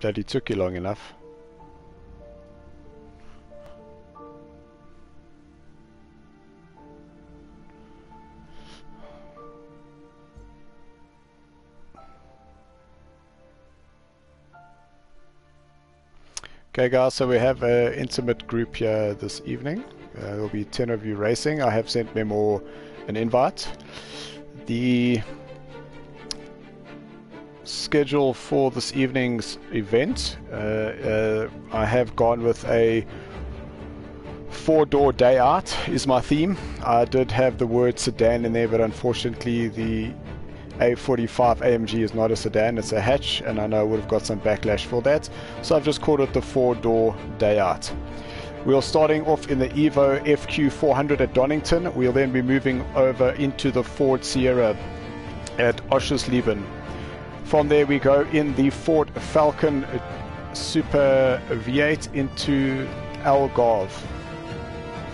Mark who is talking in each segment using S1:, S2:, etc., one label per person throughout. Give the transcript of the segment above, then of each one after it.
S1: that he took you long enough. Okay guys, so we have an intimate group here this evening. There will be 10 of you racing. I have sent Memo an invite. The schedule for this evening's event, I have gone with a 4-door day out is my theme. I did have the word sedan in there, but unfortunately the A45 AMG is not a sedan, it's a hatch, and I know I would have got some backlash for that, so I've just called it the 4-door day out. We're starting off in the Evo FQ400 at Donington. We'll then be moving over into the Ford Sierra at Oschersleben. From there we go in the Ford Falcon Super V8 into Algarve.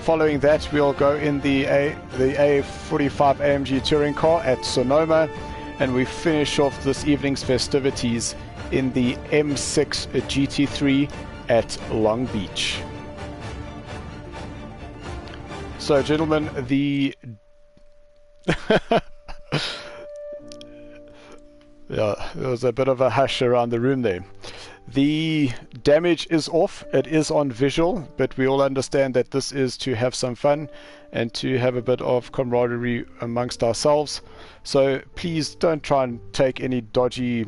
S1: Following that we'll go in the A45 AMG touring car at Sonoma, and we finish off this evening's festivities in the M6 GT3 at Long Beach. So gentlemen, the yeah, there was a bit of a hush around the room there. The damage is off, it is on visual, but we all understand that this is to have some fun and to have a bit of camaraderie amongst ourselves. So please don't try and take any dodgy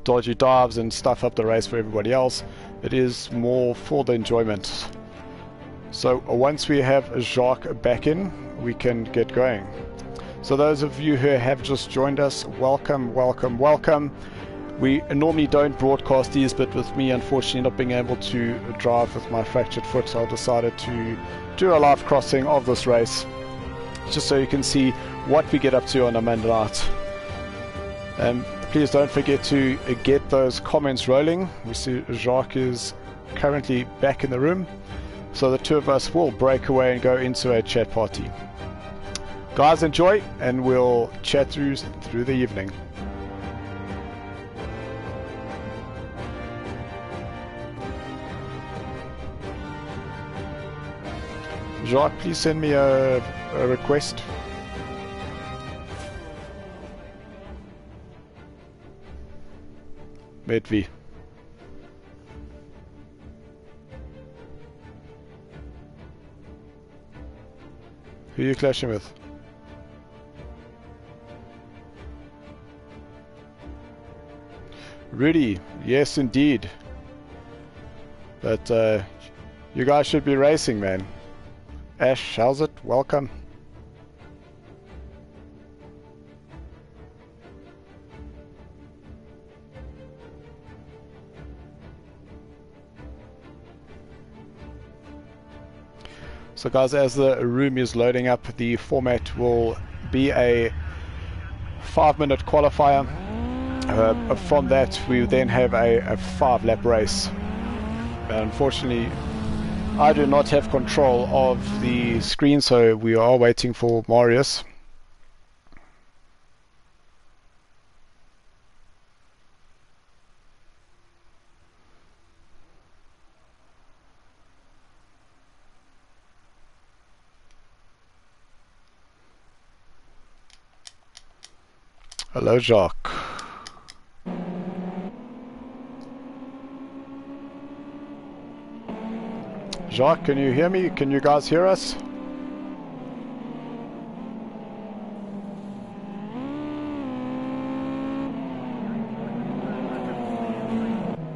S1: dives and stuff up the race for everybody else. It is more for the enjoyment. So once we have Jacques back in, we can get going. So those of you who have just joined us, welcome, welcome, welcome. We normally don't broadcast these, but with me unfortunately not being able to drive with my fractured foot, I decided to do a live crossing of this race, just so you can see what we get up to on a Monday night. Please don't forget to get those comments rolling. We see Jacques is currently back in the room, so the two of us will break away and go into a chat party. Guys, enjoy, and we'll chat through the evening. Jacques, please send me a request. Medvi. Who are you clashing with? Rudy, yes indeed. But you guys should be racing, man. Ash, how's it? Welcome. So guys, as the room is loading up, the format will be a 5-minute qualifier. From that we then have a 5-lap race. Unfortunately, I do not have control of the screen, so we are waiting for Marius. Hello, Jacques. Jacques, can you hear me? Can you guys hear us?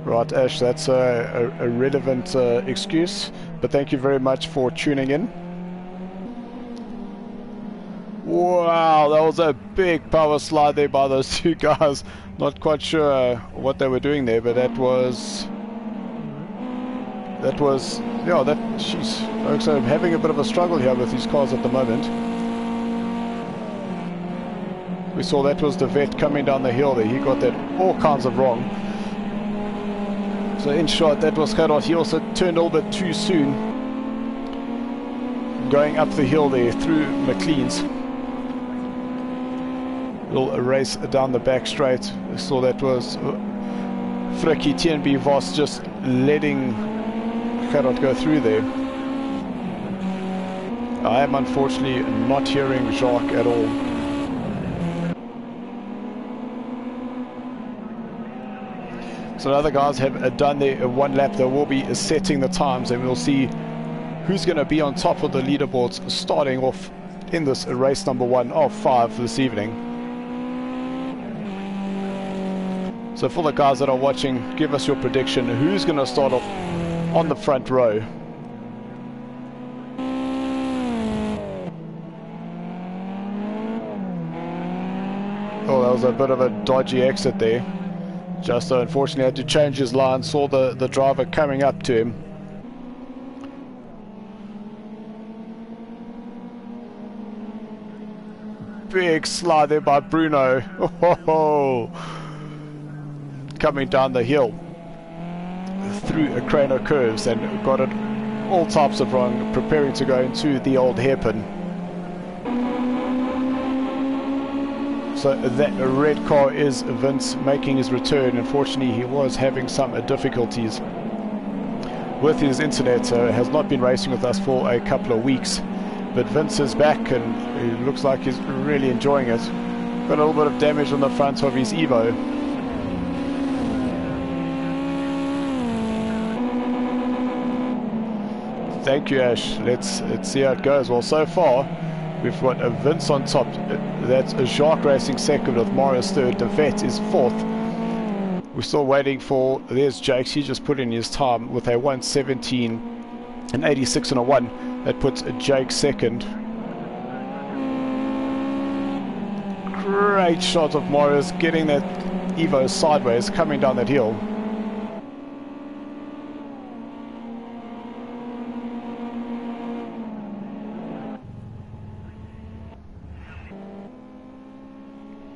S1: Right, Ash, that's a relevant excuse, but thank you very much for tuning in. Wow, that was a big power slide there by those two guys. Not quite sure what they were doing there, but that was, yeah, she's also having a bit of a struggle here with these cars at the moment. We saw that was the vet coming down the hill there. He got that all kinds of wrong. So in short, that was Gerard. He also turned a little bit too soon, going up the hill there through McLean's. Little race down the back straight. I saw that was Frikkie TNB Vos just letting Gerard go through there. I am unfortunately not hearing Jacques at all. So the other guys have done their one lap. They will be setting the times, and we'll see who's going to be on top of the leaderboards starting off in this race number 1 of 5 this evening. So for the guys that are watching, give us your prediction. Who's going to start off on the front row? Oh, that was a bit of a dodgy exit there. Just unfortunately had to change his line, saw the driver coming up to him. Big slide there by Bruno. Oh, coming down the hill through a crane of curves and got it all types of wrong, preparing to go into the old hairpin. So that red car is Vince making his return. Unfortunately, he was having some difficulties with his internet, so has not been racing with us for a couple of weeks. But Vince is back and he looks like he's really enjoying it. Got a little bit of damage on the front of his Evo. Thank you, Ash. Let's see how it goes. Well, so far we've got a Vince on top. That's a Jacques Racing second with Marius third. The Vet is fourth. We're still waiting for... There's Jakes. He just put in his time with a 1:17 and 86 and a 1. That puts Jake second. Great shot of Marius getting that Evo sideways, coming down that hill.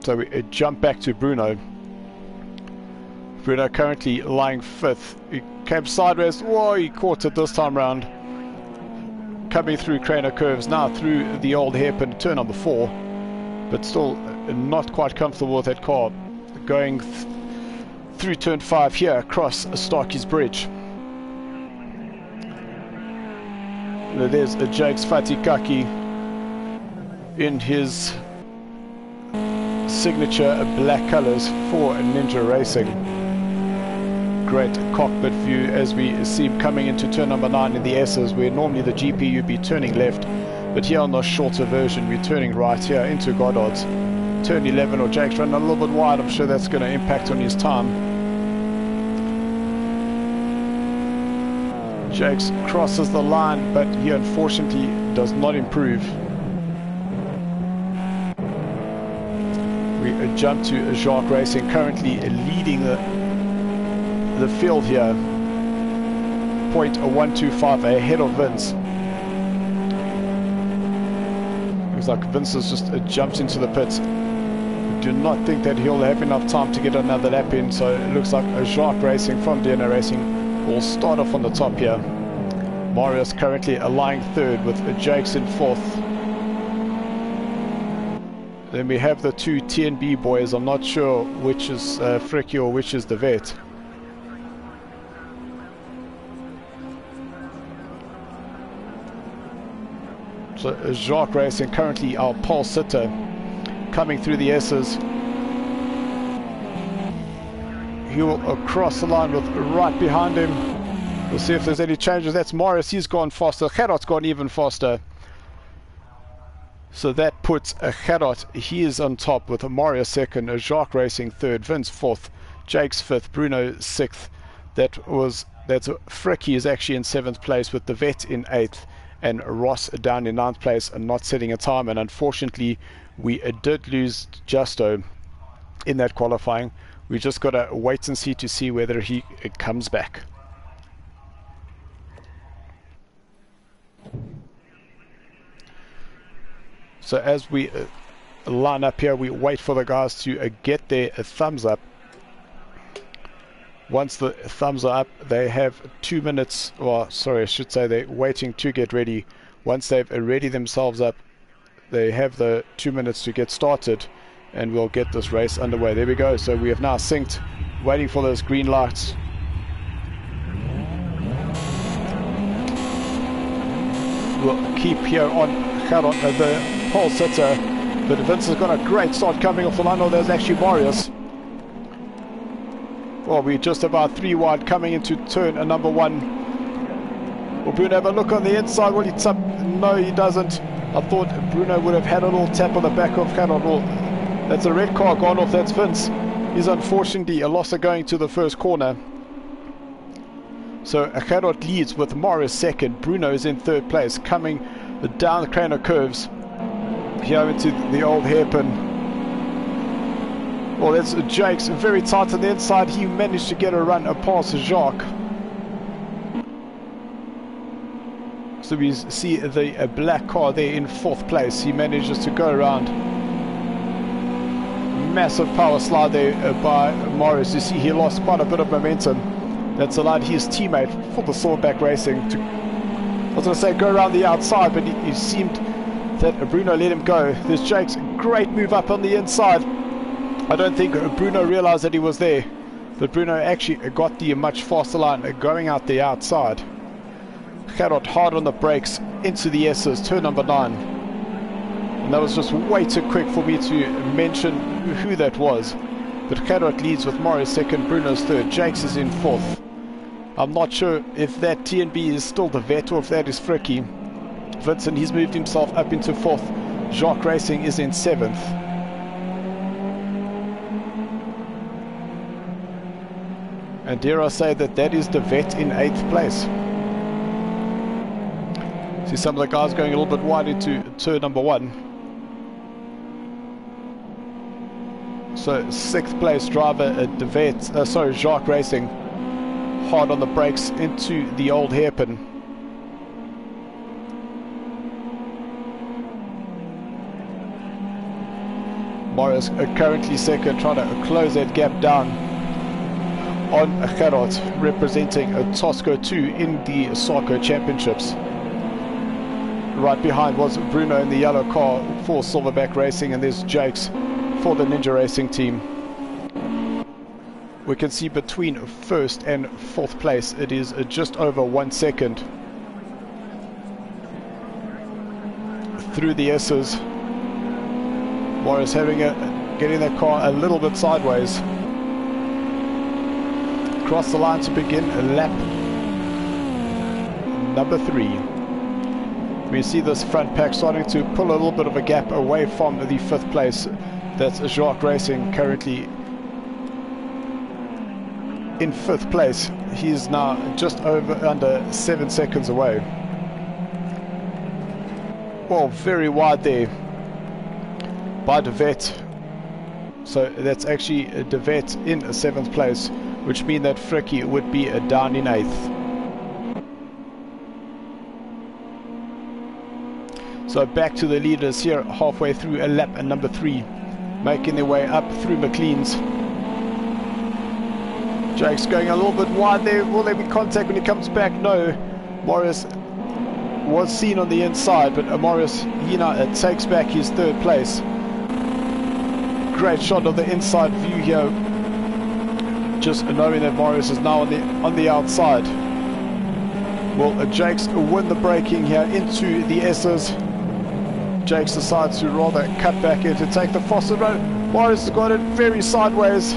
S1: So we jump back to Bruno. Bruno currently lying fifth. He came sideways. Whoa, he caught it this time round. Coming through Craner curves, now through the old hairpin, turn number 4. But still not quite comfortable with that car. Going through turn 5 here across Starkey's Bridge. There's Jakes Fatikaki in his signature black colors for Ninja Racing. Great cockpit view as we see him coming into turn number 9 in the S's, where normally the GP you'd be turning left, but here on the shorter version we're turning right here into Goddard's. Turn 11, or Jake's running a little bit wide. I'm sure that's going to impact on his time. Jakes crosses the line, but he unfortunately does not improve. We jump to Jacques Racing, currently leading the field here. 0.125 ahead of Vince. Looks like Vince has just jumped into the pits. Do not think that he'll have enough time to get another lap in, so it looks like Jacques Racing from DNA Racing will start off on the top here. Marius currently lying third with Jakes in fourth. Then we have the two TNB boys. I'm not sure which is Frikkie or which is the Vet. So Jacques Racing currently our pole sitter, coming through the S's. He will cross the line with right behind him. We'll see if there's any changes. That's Marius. He's gone faster. Gerard's gone even faster. So that puts Gerard, he is on top with Marius second, Jacques Racing third, Vince fourth, Jakes fifth, Bruno sixth. That's Frikkie is actually in 7th place with the Vet in 8th, and Ross down in 9th place and not setting a time. And unfortunately we did lose Justo in that qualifying. We just got to wait and see to see whether he comes back. So as we line up here, we wait for the guys to get their thumbs up. Once the thumbs are up, they have 2 minutes, or sorry, I should say they're waiting to get ready. Once they've readied themselves up, they have the 2 minutes to get started, and we'll get this race underway. There we go. So we have now synced waiting for those green lights. We'll keep here on the pole sitter, but Vince has got a great start coming off the line. Oh, there's actually Marius. Well, we're just about 3 wide coming into turn number 1. Will Bruno have a look on the inside? Will he tap? No, he doesn't. I thought Bruno would have had a little tap on the back of Gerard. Well, that's a red car gone off. That's Vince. He's unfortunately a losser going to the first corner. So Gerard leads with Morris second. Bruno is in third place, coming down the Craner curves here into the old hairpin. Well, that's Jake's very tight on the inside. He managed to get a run past Jacques. So we see the black car there in fourth place. He manages to go around. Massive power slide there by Morris. You see he lost quite a bit of momentum. That's allowed his teammate for the Silverback Racing to, I was going to say, go around the outside, but it seemed that Bruno let him go. There's Jake's great move up on the inside. I don't think Bruno realized that he was there, but Bruno actually got the much faster line going out the outside. Gerard hard on the brakes into the S's, turn number 9. And that was just way too quick for me to mention who that was. But Gerard leads with Morris second, Bruno's third, Jakes is in fourth. I'm not sure if that TNB is still the vet or if that is Fricky. Vincent, he's moved himself up into fourth. Jacques Racing is in seventh. And dare I say that is the vet in 8th place. See some of the guys going a little bit wide into turn number 1. So 6th place driver at the vet, Jacques Racing, hard on the brakes into the old hairpin. Morris currently second, trying to close that gap down on Gerard, representing a Tosco 2 in the SARCO Championships. Right behind was Bruno in the yellow car for Silverback Racing, and there's Jakes for the Ninja Racing team. We can see between 1st and 4th place it is just over 1 second. Through the S's, Morris getting that car a little bit sideways. Across the line to begin lap number 3. We see this front pack starting to pull a little bit of a gap away from the 5th place. That's Jacques Racing currently in 5th place. He's now just under 7 seconds away. Well, very wide there by De Vet. So that's actually De Vet in 7th place, which means that Fricky would be down in 8th. So back to the leaders here halfway through lap number 3, making their way up through McLean's. Jake's going a little bit wide there. Will there be contact when he comes back? No. Morris was seen on the inside, but Morris, takes back his 3rd place. Great shot of the inside view here, just knowing that Morris is now on the outside. Well, Jakes win the braking here into the S's. Jakes decides to rather cut back in to take the faster road. Morris has got it very sideways.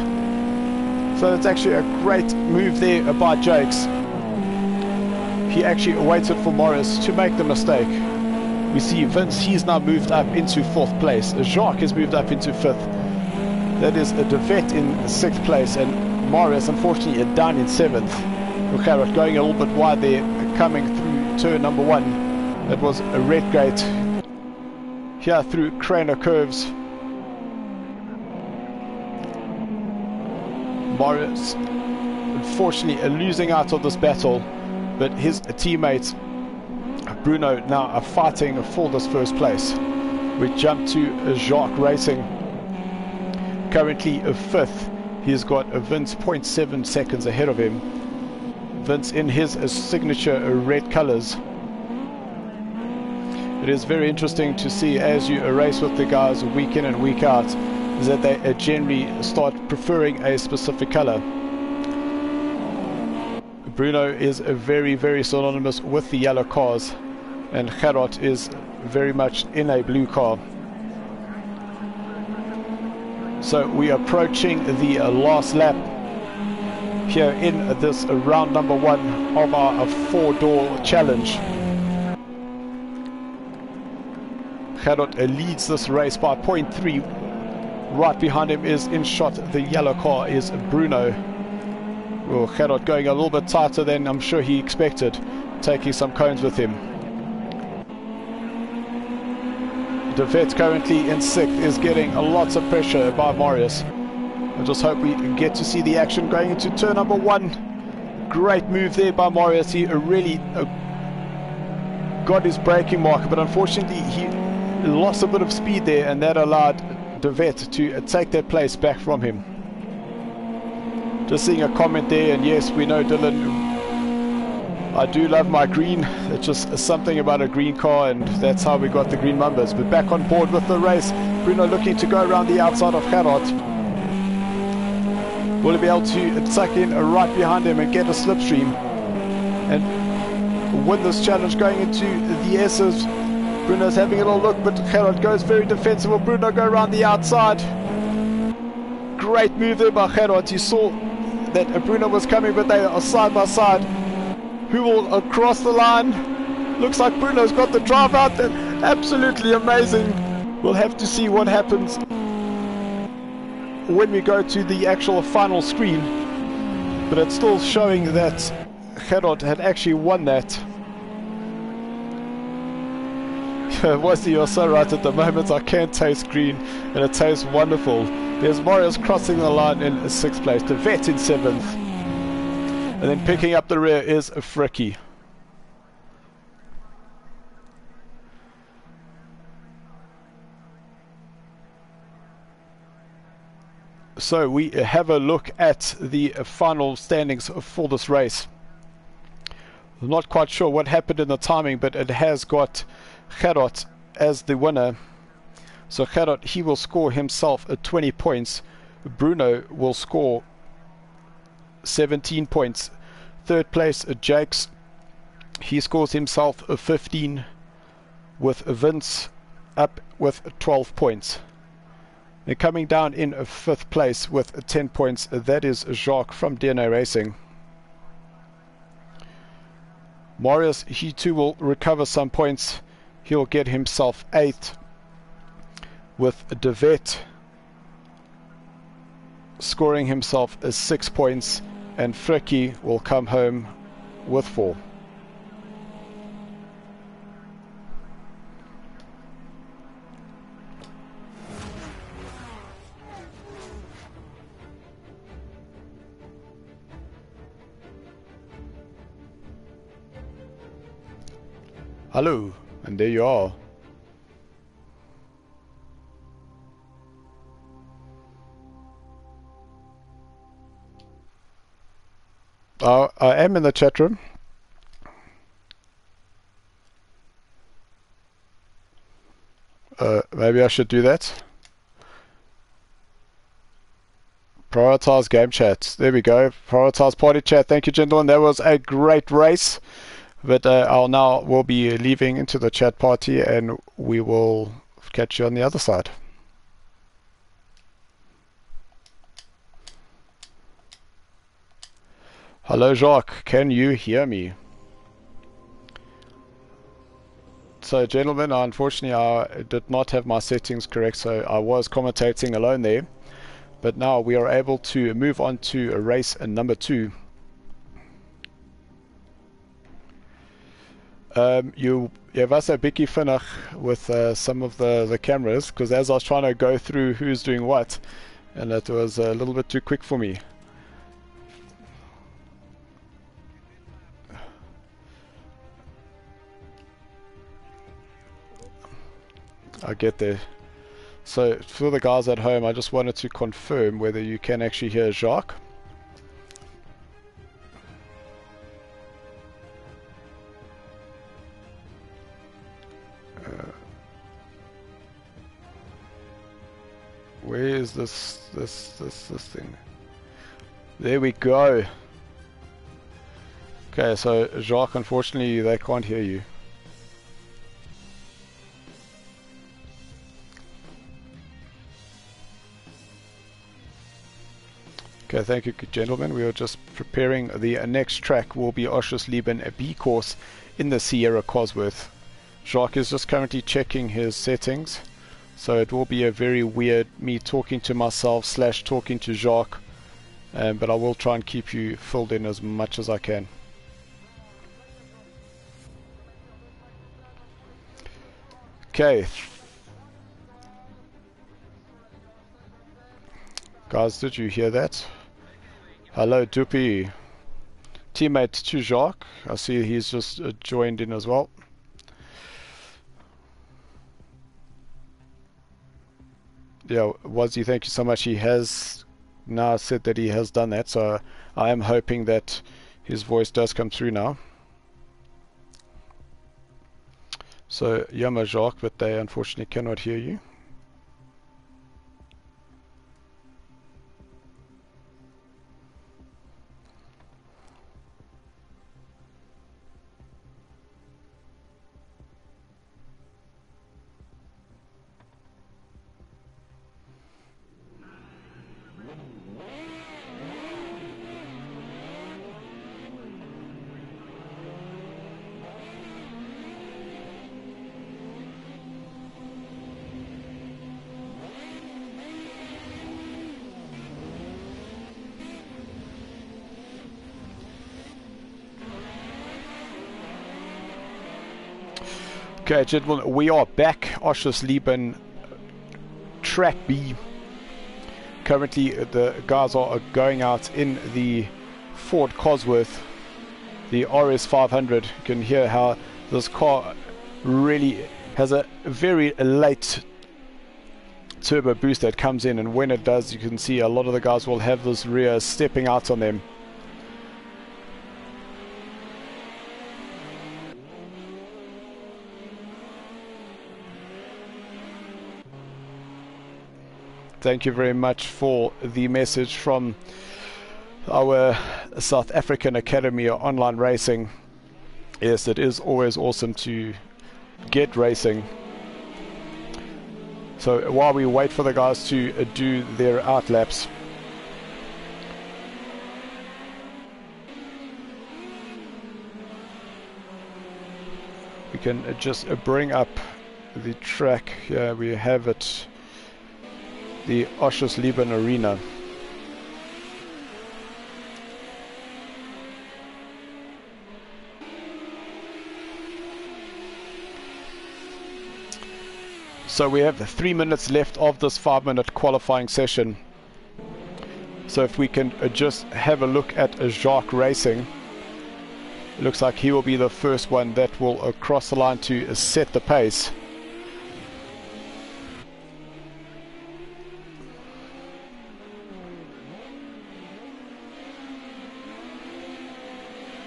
S1: So it's actually a great move there by Jakes. He actually waited for Morris to make the mistake. We see Vince, he's now moved up into 4th place. Jacques has moved up into 5th. That is a De Vet in 6th place, and Morris unfortunately down in 7th. Gerard going a little bit wide there, coming through turn number 1. That was a red gate here through Craner curves. Morris unfortunately losing out of this battle, but his teammates Bruno now are fighting for this 1st place. We jump to Jacques Racing, currently 5th. He's got Vince 0.7 seconds ahead of him. Vince in his signature red colors. It is very interesting to see as you race with the guys week in and week out is that they generally start preferring a specific color. Bruno is very, very synonymous with the yellow cars, and Gerard is very much in a blue car. So we are approaching the last lap here in this round number 1 of our 4-door challenge. Gerard leads this race by 0.3. Right behind him is in shot. The yellow car is Bruno. Well, Gerard going a little bit tighter than I'm sure he expected, taking some cones with him. De Vet currently in 6th is getting lots of pressure by Marius. I just hope we get to see the action going into turn number 1. Great move there by Marius. He really got his braking mark, but unfortunately he lost a bit of speed there, and that allowed De Vet to take that place back from him. Just seeing a comment there, and yes, we know, Dylan, I do love my green. It's just something about a green car, and that's how we got the green numbers. But back on board with the race, Bruno looking to go around the outside of Gerard. Will he be able to tuck in right behind him and get a slipstream and win this challenge going into the S's? Bruno's having a little look, but Gerard goes very defensive. Will Bruno go around the outside? Great move there by Gerard. He saw that Bruno was coming, but they are side by side. Who will cross the line? Looks like Bruno's got the drive out there. Absolutely amazing. We'll have to see what happens when we go to the actual final screen. But it's still showing that Gerard had actually won that. Wesley, you're so right. At the moment I can't taste green, and it tastes wonderful. There's Marius crossing the line in 6th place, De Vet in 7th, and then picking up the rear is Fricky. So we have a look at the final standings for this race. I'm not quite sure what happened in the timing, but it has got Gerard as the winner. So Gerard, he will score himself 20 points. Bruno will score 17 points. 3rd place, Jakes, he scores himself 15, with Vince up with 12 points. And coming down in 5th place with 10 points, that is Jacques from DNA Racing. Marius, he too will recover some points. He'll get himself 8th, with De Vet scoring himself 6 points, and Fricky will come home with 4. Hello, and there you are. I am in the chat room. Maybe I should do that. Prioritize game chat. There we go. Prioritize party chat. Thank you, gentlemen. That was a great race. But we'll be leaving into the chat party, and we will catch you on the other side. Hello, Jacques. Can you hear me? So, gentlemen, unfortunately, I did not have my settings correct, so I was commentating alone there. But now we are able to move on to race number 2. You was a bietjie vinnig with some of the cameras, because as I was trying to go through who's doing what, and it was a little bit too quick for me. I get there. So for the guys at home, I just wanted to confirm whether you can actually hear Jacques. Where is this thing? There we go. Okay, so Jacques, unfortunately they can't hear you. Okay, thank you, gentlemen. We are just preparing. The next track will be Oschersleben, a B course in the Sierra Cosworth. Jacques is just currently checking his settings, so it will be a very weird me talking to myself / talking to Jacques, but I will try and keep you filled in as much as I can. Okay. Guys, did you hear that? Hello, Dupi. Teammate to Jacques. I see he's just joined in as well. Yeah, Wazzy, thank you so much. He has now said that he has done that, so I am hoping that his voice does come through now. So, Yama Jacques, but they unfortunately cannot hear you. Okay, gentlemen, we are back. Oschersleben, track B. Currently, the guys are going out in the Ford Cosworth, the RS500. You can hear how this car really has a very late turbo boost that comes in, and when it does, you can see a lot of the guys will have this rear stepping out on them. Thank you very much for the message from our South African Academy of Online Racing. Yes, it is always awesome to get racing. So while we wait for the guys to do their out laps, we can just bring up the track. Here we have it. The Oschersleben Arena. So we have 3 minutes left of this 5-minute qualifying session. So if we can just have a look at Jacques racing, it looks like he will be the first one that will cross the line to set the pace.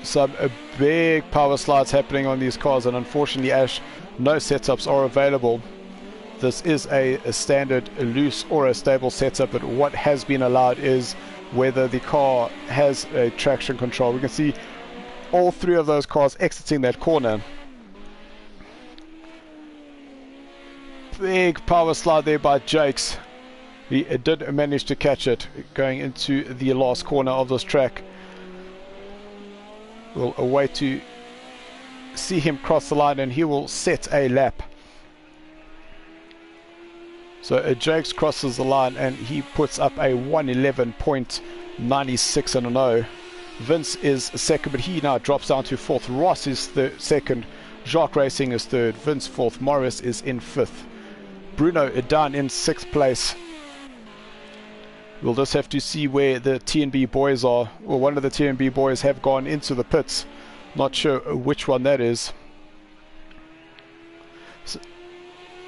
S1: Some big power slides happening on these cars, and unfortunately, Ash, no setups are available. This is a standard loose or a stable setup, but what has been allowed is whether the car has a traction control. We can see all three of those cars exiting that corner. Big power slide there by Jakes. He did manage to catch it going into the last corner of this track. We'll wait to see him cross the line, and he will set a lap. So Jakes crosses the line and he puts up a 1:11.96 and a 0. Vince is second, but he now drops down to fourth. Ross is second. Jacques Racing is third. Vince fourth. Morris is in fifth. Bruno down in sixth place. We'll just have to see where the TNB boys are. Well, one of the TNB boys have gone into the pits. Not sure which one that is.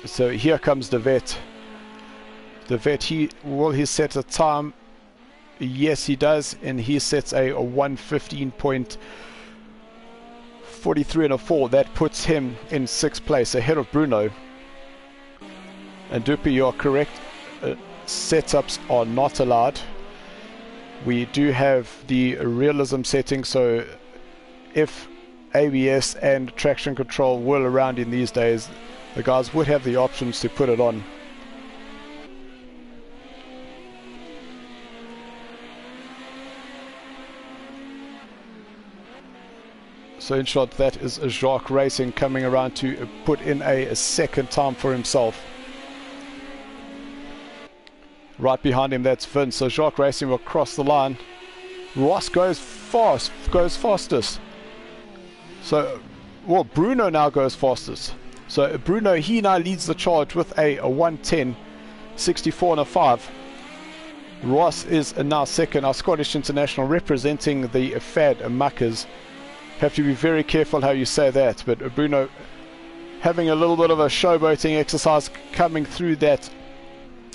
S1: So here comes the vet. The vet, will he set a time? Yes, he does, and he sets a 1:15.43 and a 4. That puts him in sixth place, ahead of Bruno. And Dupi, you are correct. setups are not allowed. We do have the realism setting, so if ABS and traction control were around in these days, the guys would have the options to put it on. So in short, that is Jacques Racing coming around to put in a second time for himself. Right behind him, that's Vince. So Jacques Racing will cross the line. Ross goes fastest. So, well, Bruno now goes fastest. So Bruno, he now leads the charge with a 1:10.64 and a 5. Ross is now second. Our Scottish international representing the Fad Muckers. Have to be very careful how you say that, but Bruno having a little bit of a showboating exercise coming through that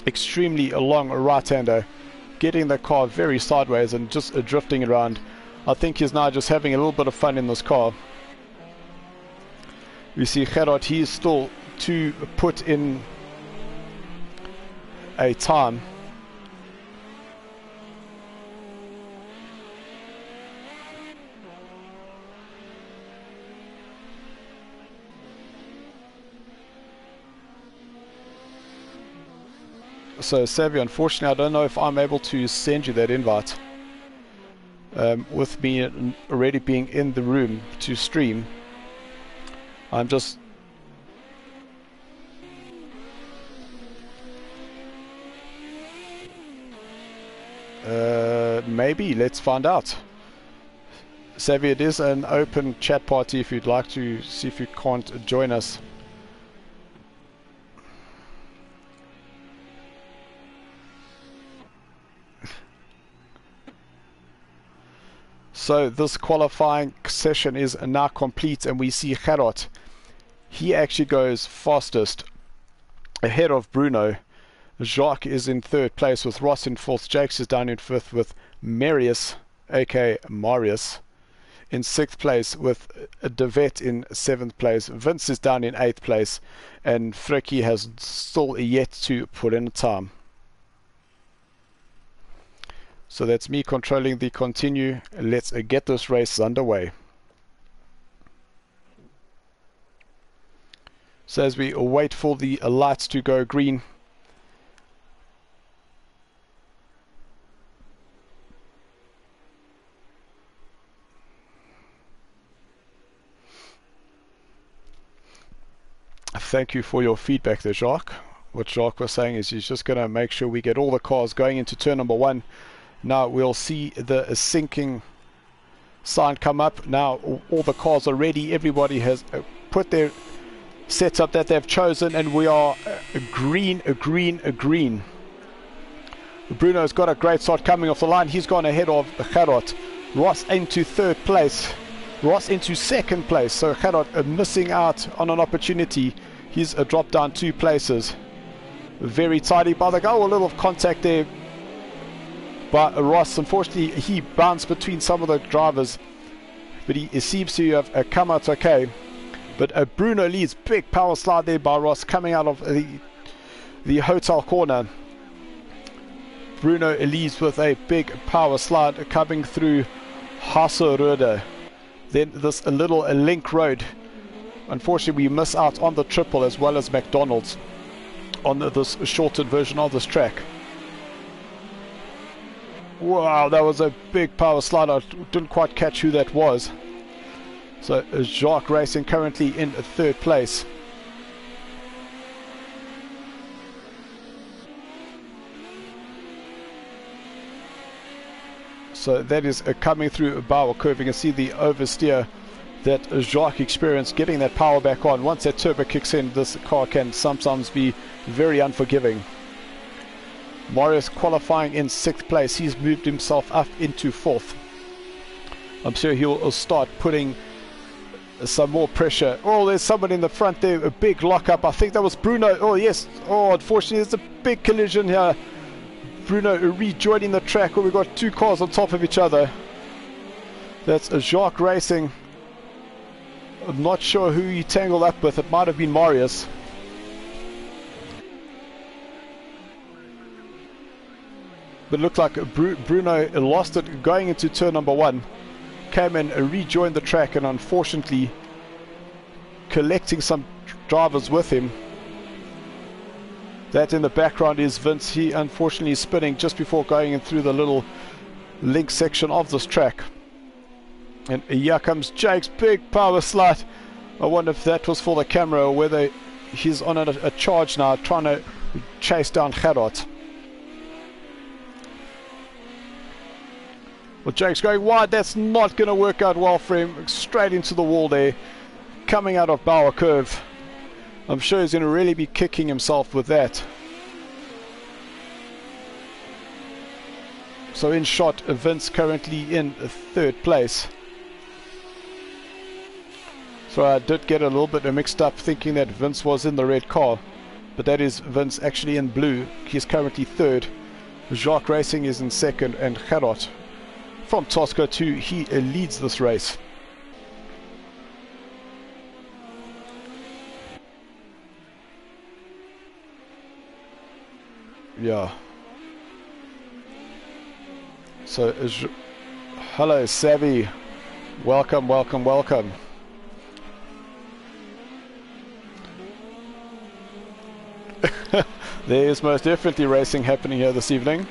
S1: extremely long right-hander, getting the car very sideways and just drifting around. I think he's now just having a little bit of fun in this car. We see Gerard, he is still to put in a time. So Savvy, unfortunately I don't know if I'm able to send you that invite. With me already being in the room to stream, I'm just maybe, let's find out. Savvy, it is an open chat party if you'd like to see if you can't join us. So this qualifying session is now complete, and we see Gerard. He actually goes fastest ahead of Bruno. Jacques is in third place with Ross in fourth. Jakes is down in fifth with Marius, aka Marius, in sixth place, with Devet in seventh place. Vince is down in eighth place, and Frikkie has still yet to put in a time. So that's me controlling the continue. Let's get this race underway. So as we wait for the lights to go green, thank you for your feedback there, Jacques. What Jacques was saying is he's just going to make sure we get all the cars going into turn number 1. Now we'll see the sinking sign come up. Now all the cars are ready. Everybody has put their setup that they've chosen, and we are green. Bruno's got a great start coming off the line. He's gone ahead of Gerard. Ross into third place. Ross into second place. So Gerard missing out on an opportunity. He's dropped down 2 places. Very tidy by the goal. A little contact there. But Ross, unfortunately, he bounced between some of the drivers, but he seems to have come out okay. But Bruno leads. Big power slide there by Ross coming out of the hotel corner. Bruno leads with a big power slide coming through Hasserode. Then this little link road. Unfortunately, we miss out on the triple as well as McDonald's on this shortened version of this track. Wow, that was a big power slide. I didn't quite catch who that was. So Jacques Racing currently in third place. So that is coming through a Bauer curve. You can see the oversteer that Jacques experienced, getting that power back on. Once that turbo kicks in, this car can sometimes be very unforgiving. Marius qualifying in 6th place. He's moved himself up into 4th. I'm sure he'll start putting some more pressure. Oh, there's someone in the front there, a big lockup. I think that was Bruno. Oh yes. Oh, unfortunately there's a big collision here. Bruno rejoining the track where we've got 2 cars on top of each other. That's Jacques Racing. I'm not sure who he tangled up with. It might have been Marius. but it looked like Bruno lost it going into turn number 1. Came and rejoined the track, and unfortunately collecting some drivers with him. That in the background is Vince. He unfortunately is spinning just before going in through the little link section of this track. And here comes Jake's big power slide. I wonder if that was for the camera or whether he's on a charge now, trying to chase down Gerard. Well, Jake's going wide. That's not going to work out well for him. Straight into the wall there, coming out of Bauer Curve. I'm sure he's going to really be kicking himself with that. So in shot, Vince currently in 3rd place. So I did get a little bit mixed up thinking that Vince was in the red car, but that is Vince actually in blue. He's currently 3rd. Jacques Racing is in 2nd, and Gerard from Tosco 2, he leads this race. Yeah. So, hello Savvy. Welcome, welcome, welcome. There is most definitely racing happening here this evening.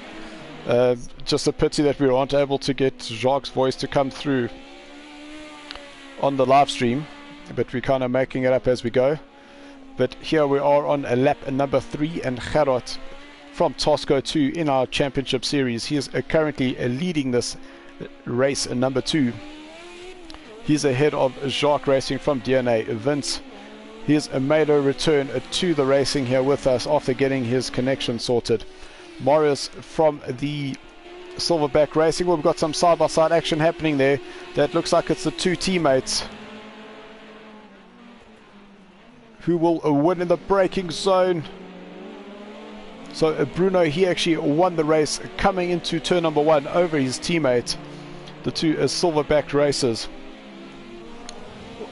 S1: Just a pity that we aren't able to get Jacques' voice to come through on the live stream, but we're kind of making it up as we go. But here we are on a lap number 3, and Gerard from Tosco 2 in our championship series. He is currently leading this race number 2. He's ahead of Jacques Racing from DNA. Vince, he has made a return to the racing here with us after getting his connection sorted. Morris from the Silverback Racing. Well, we've got some side-by-side action happening there. That looks like it's the 2 teammates who will win in the braking zone. So Bruno, he actually won the race coming into turn number 1 over his teammate, the 2 Silverback racers.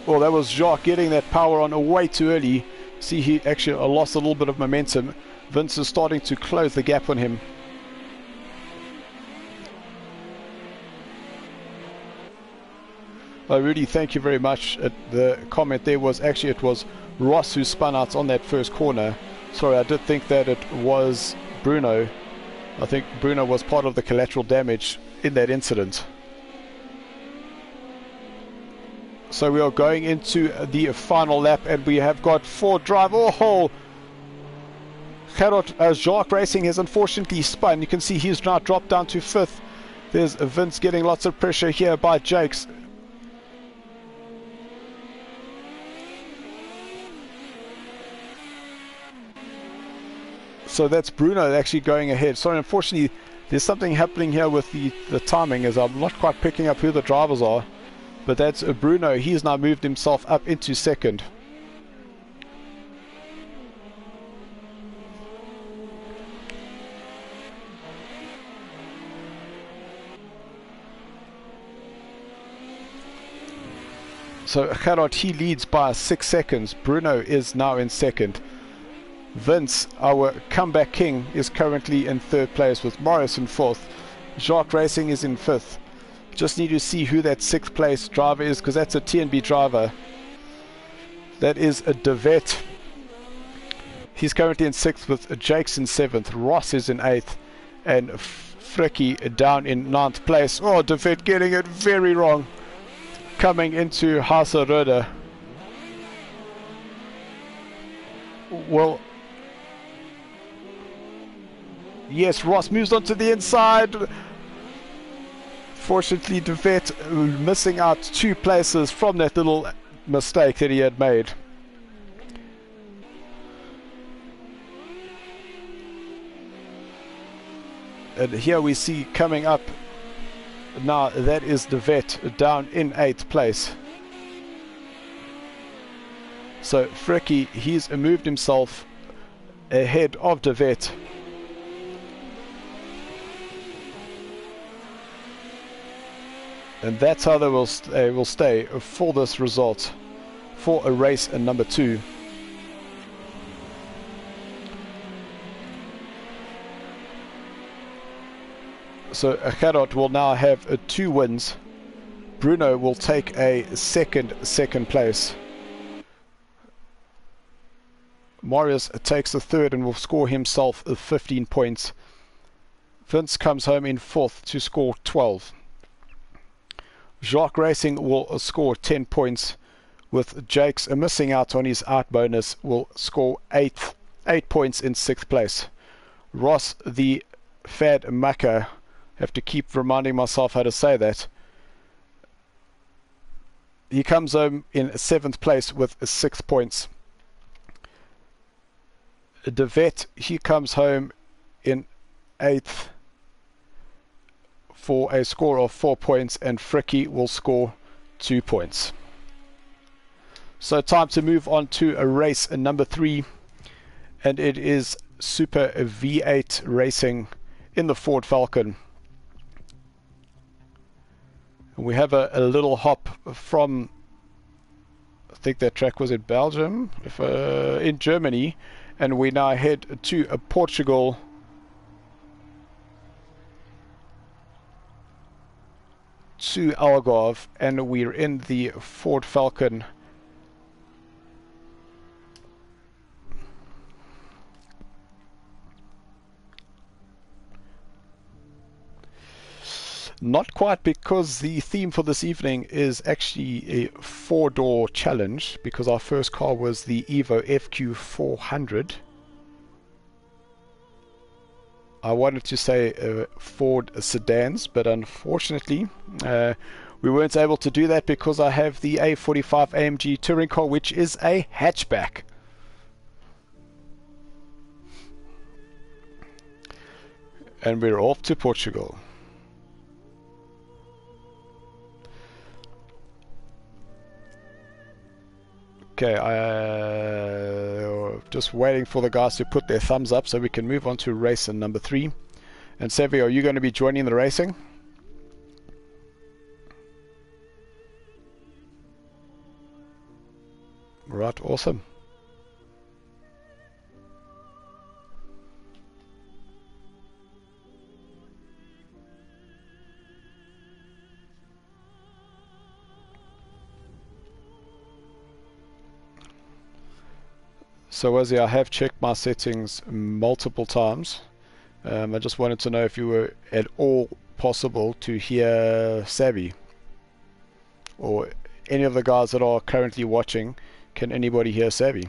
S1: Well, that was Jacques getting that power on way too early. See, he actually lost a little bit of momentum. Vince is starting to close the gap on him. Rudy, thank you very much. The comment there was actually, it was Ross who spun out on that first corner. Sorry, I did think that it was Bruno. I think Bruno was part of the collateral damage in that incident. So we are going into the final lap, and we have got 4 drivers. Oh, Gerard, Jacques Racing has unfortunately spun. You can see he's now dropped down to 5th. There's Vince getting lots of pressure here by Jakes. So that's Bruno actually going ahead. Sorry, unfortunately, there's something happening here with the timing, as I'm not quite picking up who the drivers are. But that's Bruno. He's now moved himself up into 2nd. So Gerard, he leads by 6 seconds. Bruno is now in 2nd. Vince, our comeback king, is currently in 3rd place with Morris in 4th. Jacques Racing is in 5th. Just need to see who that 6th place driver is, because that's a TNB driver. That is a Devet. He's currently in 6th with Jakes in 7th. Ross is in 8th. And Fricky down in 9th place. Oh, Devet getting it very wrong. Coming into Haserode. Well, yes, Ross moves on to the inside. Fortunately, Devet missing out 2 places from that little mistake that he had made. And here we see coming up now, that is Devet down in 8th place. So Fricky, he's moved himself ahead of Devet. And that's how they will stay for this result, for a race number 2. So Gerard will now have 2 wins. Bruno will take a second place. Marius takes the 3rd and will score himself 15 points. Vince comes home in 4th to score 12. Jacques Racing will score 10 points, with Jakes missing out on his out bonus will score 8 points in 6th place. Ross the Fad Mucker, have to keep reminding myself how to say that. He comes home in 7th place with 6 points. De Vet, he comes home in 8th for a score of 4 points, and Fricky will score 2 points. So time to move on to a race number 3, and it is Super V8 racing in the Ford Falcon. We have a little hop from, I think that track was in Belgium, in Germany, and we now head to Portugal. To Algarve, and we're in the Ford Falcon. Not quite, because the theme for this evening is actually a 4-door challenge, because our first car was the Evo FQ400. I wanted to say Ford sedans, but unfortunately we weren't able to do that because I have the A45 AMG touring car, which is a hatchback. And we're off to Portugal. Okay, just waiting for the guys to put their thumbs up so we can move on to race number 3. And Sevi, are you going to be joining the racing? Right, awesome. So Ozzy, I have checked my settings multiple times. I just wanted to know if you were at all possible to hear Savvy, or any of the guys that are currently watching. Can anybody hear Savvy?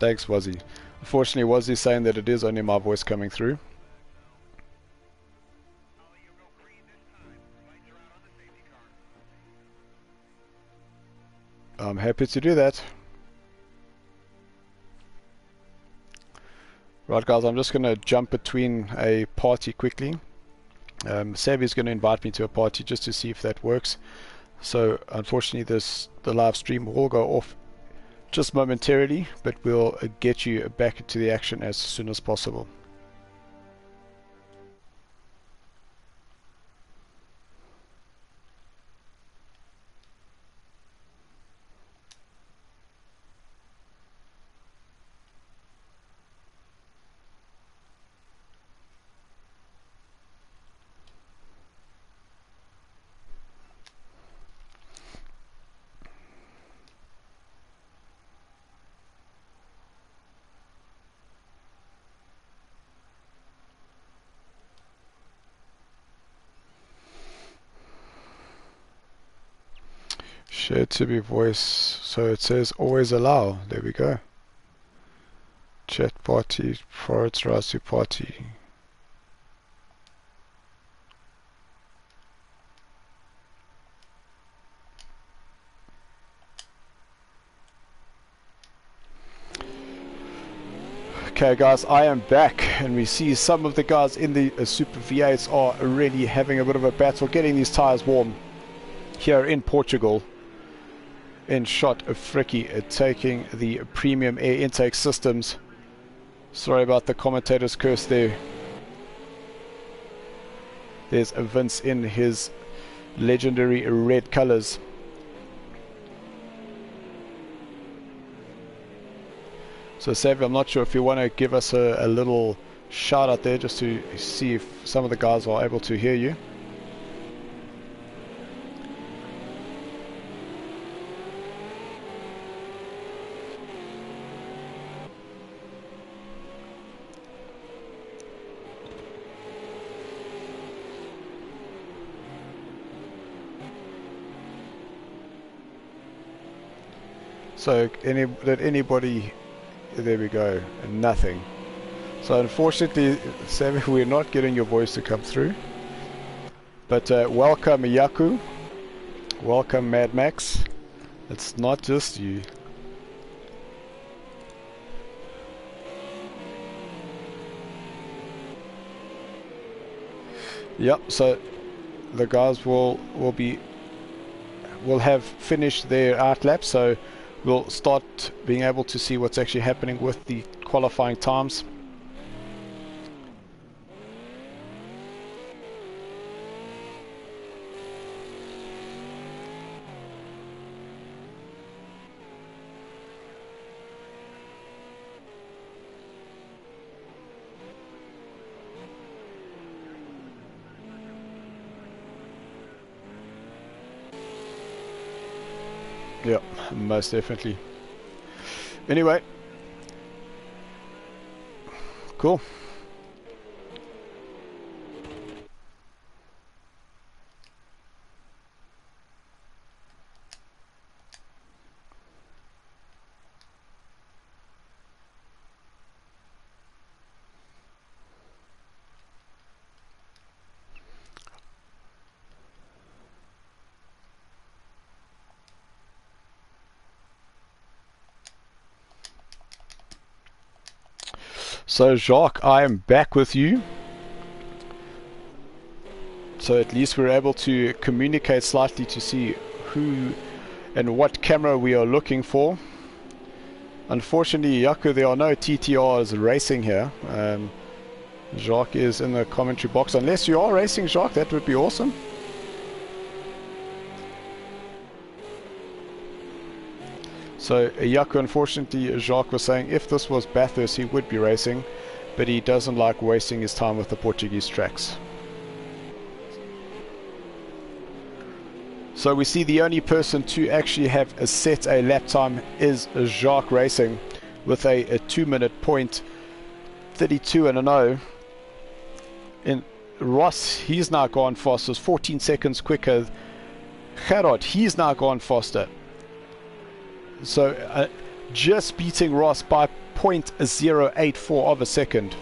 S1: Thanks, Wazzy. Unfortunately, Wazzy's saying that it is only my voice coming through. I'm happy to do that. Right, guys, I'm just going to jump between a party quickly. Savvy's going to invite me to a party just to see if that works. So, unfortunately, the live stream will go off just momentarily, but we'll get you back into the action as soon as possible. Share to be voice, so it says always allow. There we go. Chat party, prioritize to party. Okay guys, I am back, and we see some of the guys in the Super V8s are really having a bit of a battle getting these tires warm here in Portugal. in shot of Fricky taking the premium air intake systems. Sorry about the commentator's curse there. There's a Vince in his legendary red colors. So Savvy, I'm not sure if you want to give us a little shout out there just to see if some of the guys are able to hear you. So did anybody? There we go. Nothing. So unfortunately, Sammy, we're not getting your voice to come through. But welcome Yaku. Welcome Mad Max. It's not just you. Yep. So the guys will have finished their out lap. So we'll start being able to see what's actually happening with the qualifying times. Yeah, most definitely. Anyway, cool. So Jacques, I am back with you. So at least we're able to communicate slightly to see who and what camera we are looking for. Unfortunately, Yaku, there are no TTRs racing here. Jacques is in the commentary box. Unless you are racing, Jacques, that would be awesome. So Yaku, unfortunately, Jacques was saying if this was Bathurst, he would be racing, but he doesn't like wasting his time with the Portuguese tracks. So we see the only person to actually have set a lap time is Jacques Racing with a 2-minute point 32 and a 0. In Ross, he's now gone faster, 14 seconds quicker. Gerard, he's now gone faster. So just beating Ross by 0.084 of a second.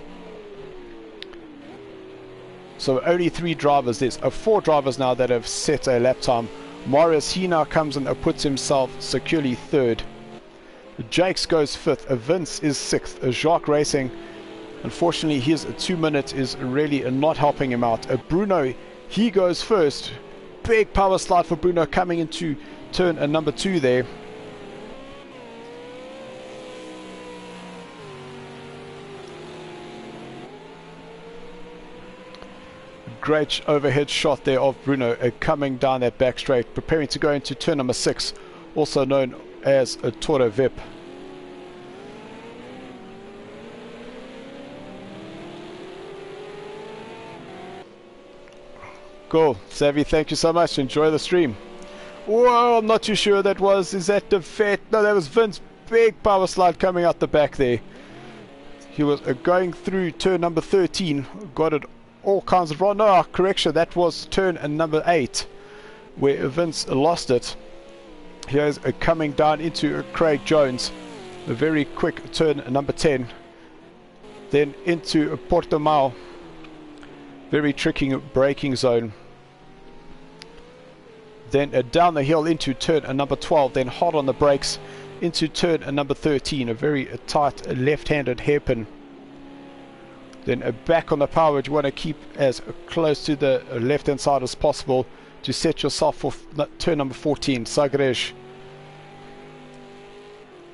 S1: So only 3 drivers. There's 4 drivers now that have set a lap time. Marius, he now comes and puts himself securely 3rd. Jakes goes 5th. Vince is 6th. Jacques Racing, unfortunately, his 2 minutes is really not helping him out. Bruno, he goes 1st. Big power slide for Bruno coming into turn number 2 there. Great overhead shot there of Bruno coming down that back straight, preparing to go into turn number 6, also known as a Toro Vip. Cool, Savvy, thank you so much. Enjoy the stream. Whoa, I'm not too sure that was. Is that the Vet? No, that was Vince. Big power slide coming out the back there. He was going through turn number 13, got it all kinds of wrong. No, correction, that was turn number 8 where Vince lost it. Here's coming down into Craig Jones, a very quick turn number 10, then into Portimao, very tricky braking zone, then down the hill into turn number 12, then hard on the brakes into turn number 13, a very tight left-handed hairpin. Then back on the power, you want to keep as close to the left hand side as possible to set yourself for turn number 14. Sagres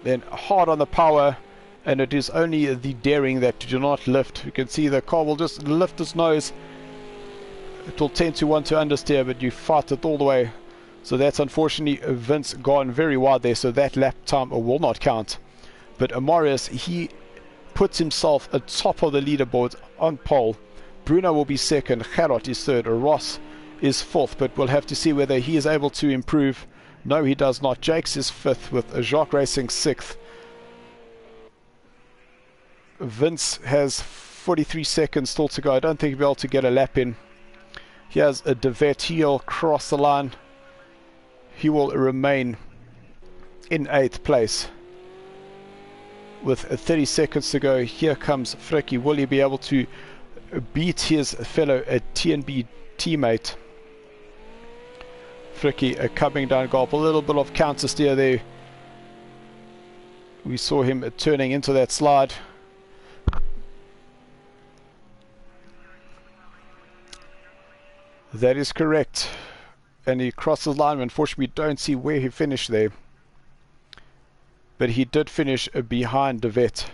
S1: then hard on the power, and it is only the daring that do not lift. You can see the car will just lift its nose. It will tend to want to understeer, but you fight it all the way. So that's unfortunately Vince gone very wide there, so that lap time will not count. But Marius, he puts himself atop of the leaderboard on pole. Bruno will be second, Gerard is third, Ross is fourth, but we'll have to see whether he is able to improve. No, he does not. Jakes is fifth, with Jacques Racing sixth. Vince has 43 seconds still to go. I don't think he'll be able to get a lap in. Here's a De Wet. He'll cross the line. He will remain in 8th place with 30 seconds to go. Here comes Frikkie. Will he be able to beat his fellow TNB teammate? Frikkie coming down Gulp. A little bit of counter steer there. We saw him turning into that slide. That is correct. And he crosses the line. Unfortunately, we don't see where he finished there. But he did finish behind De Wet.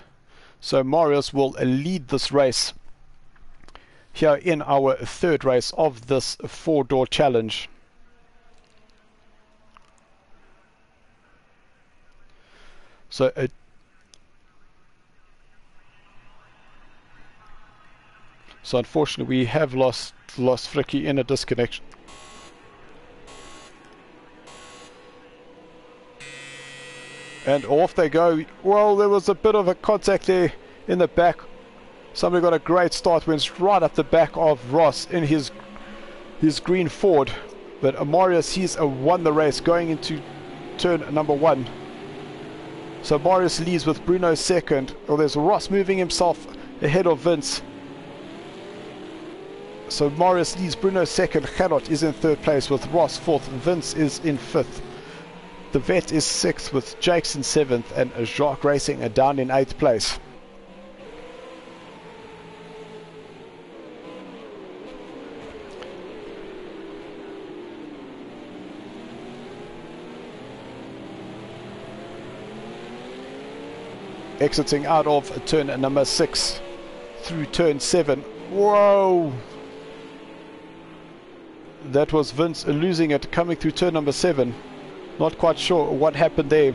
S1: So Marius will lead this race here in our third race of this four-door challenge. So unfortunately we have lost Frikkie in a disconnection. And off they go. Well, there was a bit of a contact there in the back. Somebody got a great start, went right up the back of Ross in his green Ford. But Marius, he's won the race going into turn number 1. So Marius leads with Bruno second. Oh, there's Ross moving himself ahead of Vince. So Marius leads, Bruno second, Gerard is in third place with Ross fourth, Vince is in fifth. De Wet is sixth with Jakes in seventh, and Jacques Racing are down in 8th place. Exiting out of turn number 6 through turn 7. Whoa! That was Vince losing it coming through turn number 7. Not quite sure what happened there.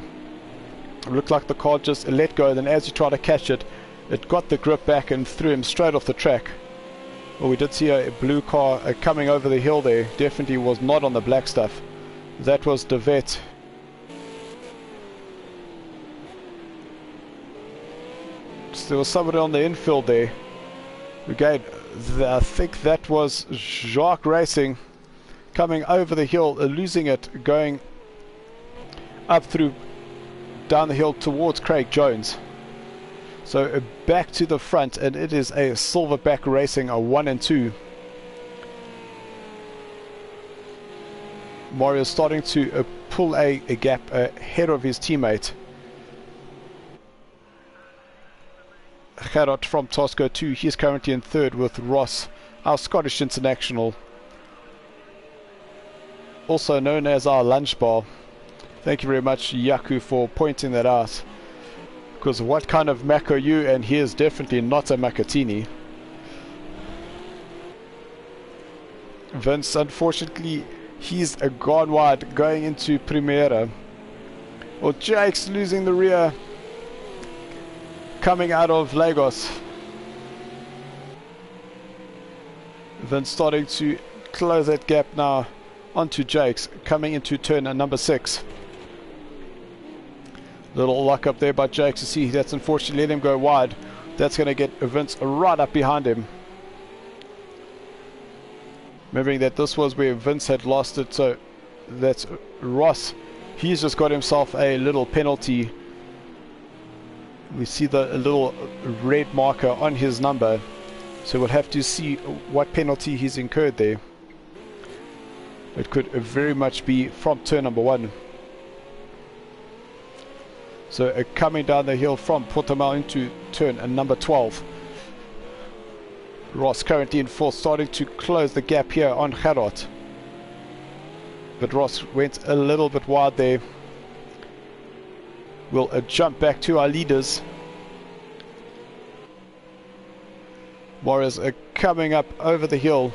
S1: It looked like the car just let go, and then as he tried to catch it, it got the grip back and threw him straight off the track. Well, we did see a blue car coming over the hill there. Definitely was not on the black stuff. That was De Wet. There was somebody on the infield there. Again, I think that was Jacques Racing coming over the hill, losing it, going up through down the hill towards Craig Jones. So back to the front, and it is a Silverback Racing, a 1 and 2. Mario starting to pull a gap ahead of his teammate. Gerard from Tosco 2, he's currently in third with Ross, our Scottish international, also known as our lunch bar. Thank you very much, Yaku, for pointing that out, because what kind of Mac are you? And he is definitely not a Macatini. Vince, unfortunately, he's gone wide going into Primera. Well, Jake's losing the rear coming out of Lagos. Vince starting to close that gap now onto Jakes, coming into turn number 6. Little luck up there by Jakes to see that's unfortunately let him go wide. That's going to get Vince right up behind him. Remembering that this was where Vince had lost it, so that's Ross. He's just got himself a little penalty. We see the little red marker on his number, so we'll have to see what penalty he's incurred there. It could very much be from turn number 1. So coming down the hill from Portimao into turn number 12. Ross currently in 4th, starting to close the gap here on Gerard. But Ross went a little bit wide there. We'll jump back to our leaders. Warriors are coming up over the hill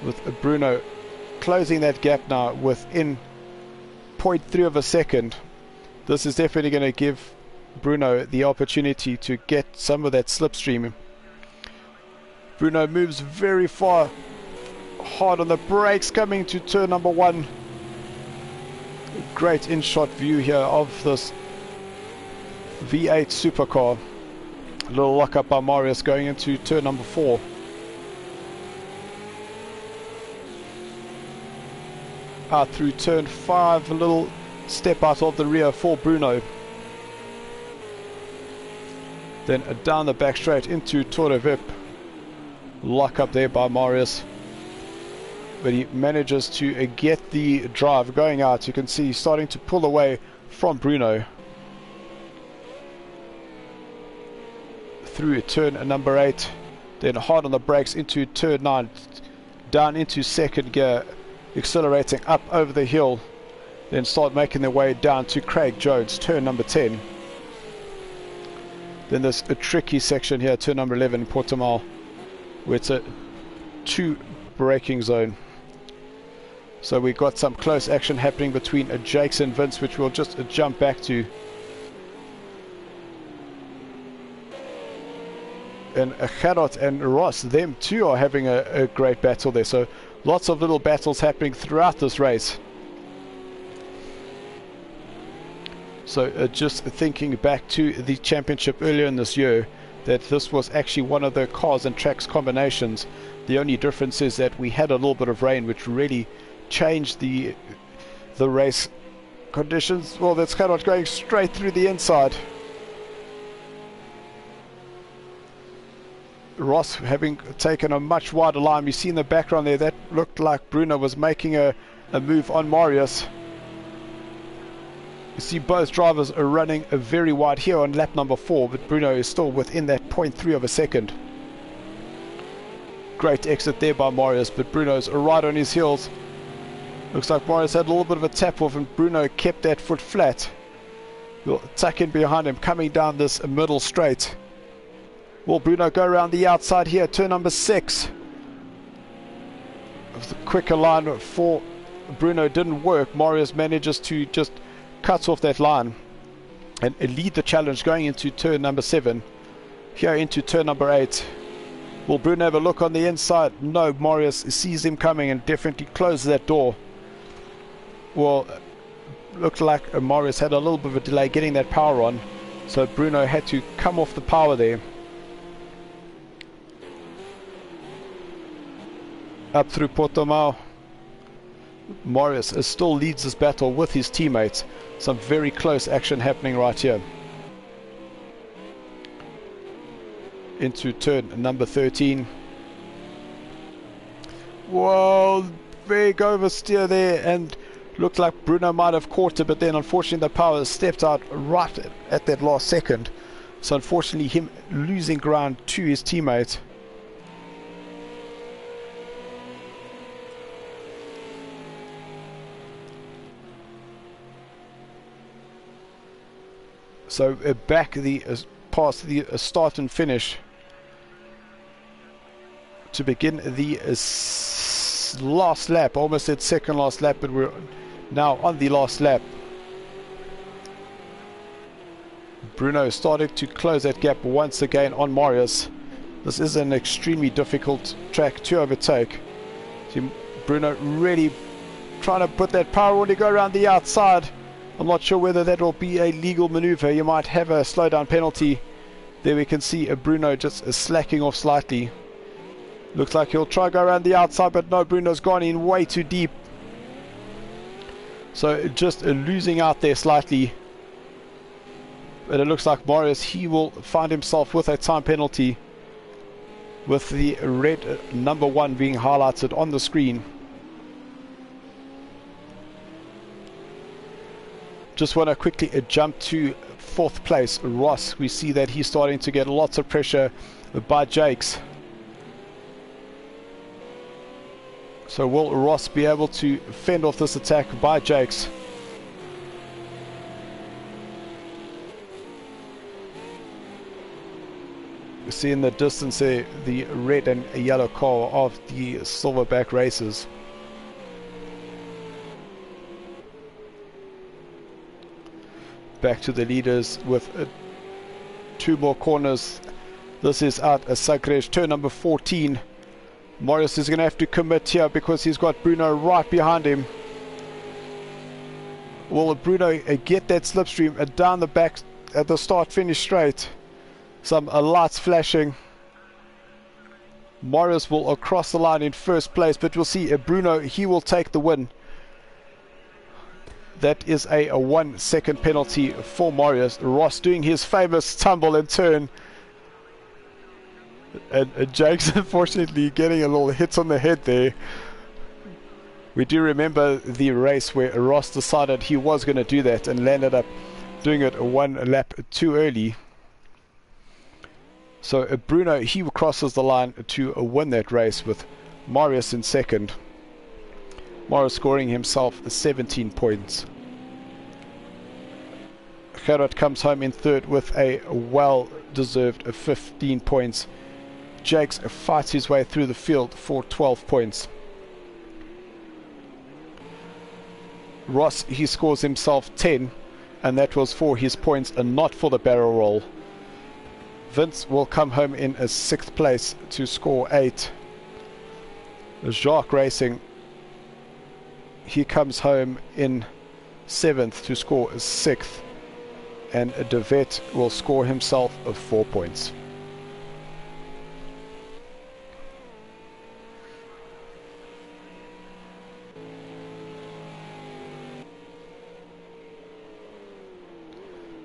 S1: with Bruno closing that gap now within 0.3 of a second. This is definitely going to give Bruno the opportunity to get some of that slipstream. Bruno moves very far, hard on the brakes, coming to turn number 1. Great in-shot view here of this V8 supercar. A little lock up by Marius going into turn number 4. Out through turn 5, a little step out of the rear for Bruno. Then down the back straight into Tour de Vip. Lock up there by Marius. But he manages to get the drive going out. You can see he's starting to pull away from Bruno. Through turn number 8. Then hard on the brakes into turn 9. Down into second gear. Accelerating up over the hill. Then start making their way down to Craig Jones, turn number 10. Then there's a tricky section here, turn number 11, Portimao, where it's a 2 braking zone. So we got some close action happening between Jakes and Vince, which we'll just jump back to. And Gerard and Ross, them too are having a great battle there. So lots of little battles happening throughout this race. So just thinking back to the championship earlier in this year, that this was actually one of the cars and tracks combinations. The only difference is that we had a little bit of rain, which really changed the race conditions. Well, that's Gerard going straight through the inside. Ross having taken a much wider line. You see in the background there, that looked like Bruno was making a move on Marius. You see both drivers are running a very wide here on lap number 4, but Bruno is still within that 0.3 of a second. Great exit there by Marius, but Bruno's right on his heels. Looks like Marius had a little bit of a tap off and Bruno kept that foot flat. We'll tuck in behind him, coming down this middle straight. Will Bruno go around the outside here, turn number 6? The quicker line for Bruno didn't work. Marius manages to just cut off that line and lead the challenge going into turn number 7. Here into turn number 8. Will Bruno have a look on the inside? No, Marius sees him coming and definitely closes that door. Well, looked like Marius had a little bit of a delay getting that power on, so Bruno had to come off the power there. Up through Portimao. Marius still leads this battle with his teammates. Some very close action happening right here. Into turn number 13. Whoa, big oversteer there, and looked like Bruno might have caught it, but then unfortunately the power stepped out right at that last second. So unfortunately him losing ground to his teammate. So back past the start and finish to begin the last lap. Almost at second last lap, but we're now on the last lap. Bruno started to close that gap once again on Marius. This is an extremely difficult track to overtake. See Bruno really trying to put that power on to go around the outside. I'm not sure whether that will be a legal maneuver. You might have a slowdown penalty. There we can see Bruno just slacking off slightly. Looks like he'll try to go around the outside, but no, Bruno's gone in way too deep. So just losing out there slightly. But it looks like Marius, he will find himself with a time penalty, with the red number 1 being highlighted on the screen. Just want to quickly jump to 4th place, Ross. We see that he's starting to get lots of pressure by Jakes. So will Ross be able to fend off this attack by Jakes? see in the distance there the red and yellow car of the Silverback races. Back to the leaders with 2 more corners. This is out a Sagres, turn number 14. Morris is going to have to commit here because he's got Bruno right behind him. Will Bruno get that slipstream down the back at the start finish straight? Some lights flashing. Morris will across the line in first place, but we'll see Bruno, he will take the win. That is a 1 second penalty for Morris. Ross doing his famous tumble and turn. And Jake's unfortunately getting a little hit on the head there. We do remember the race where Ross decided he was going to do that and landed up doing it 1 lap too early. So Bruno, he crosses the line to win that race with Marius in second. Marius scoring himself 17 points. Gerard comes home in third with a well-deserved 15 points. Jakes fights his way through the field for 12 points. Ross, he scores himself 10, and that was for his points and not for the barrel roll. Vince will come home in a 6th place to score 8. Jacques Racing, he comes home in 7th to score 6th, and De Vet will score himself 4 points.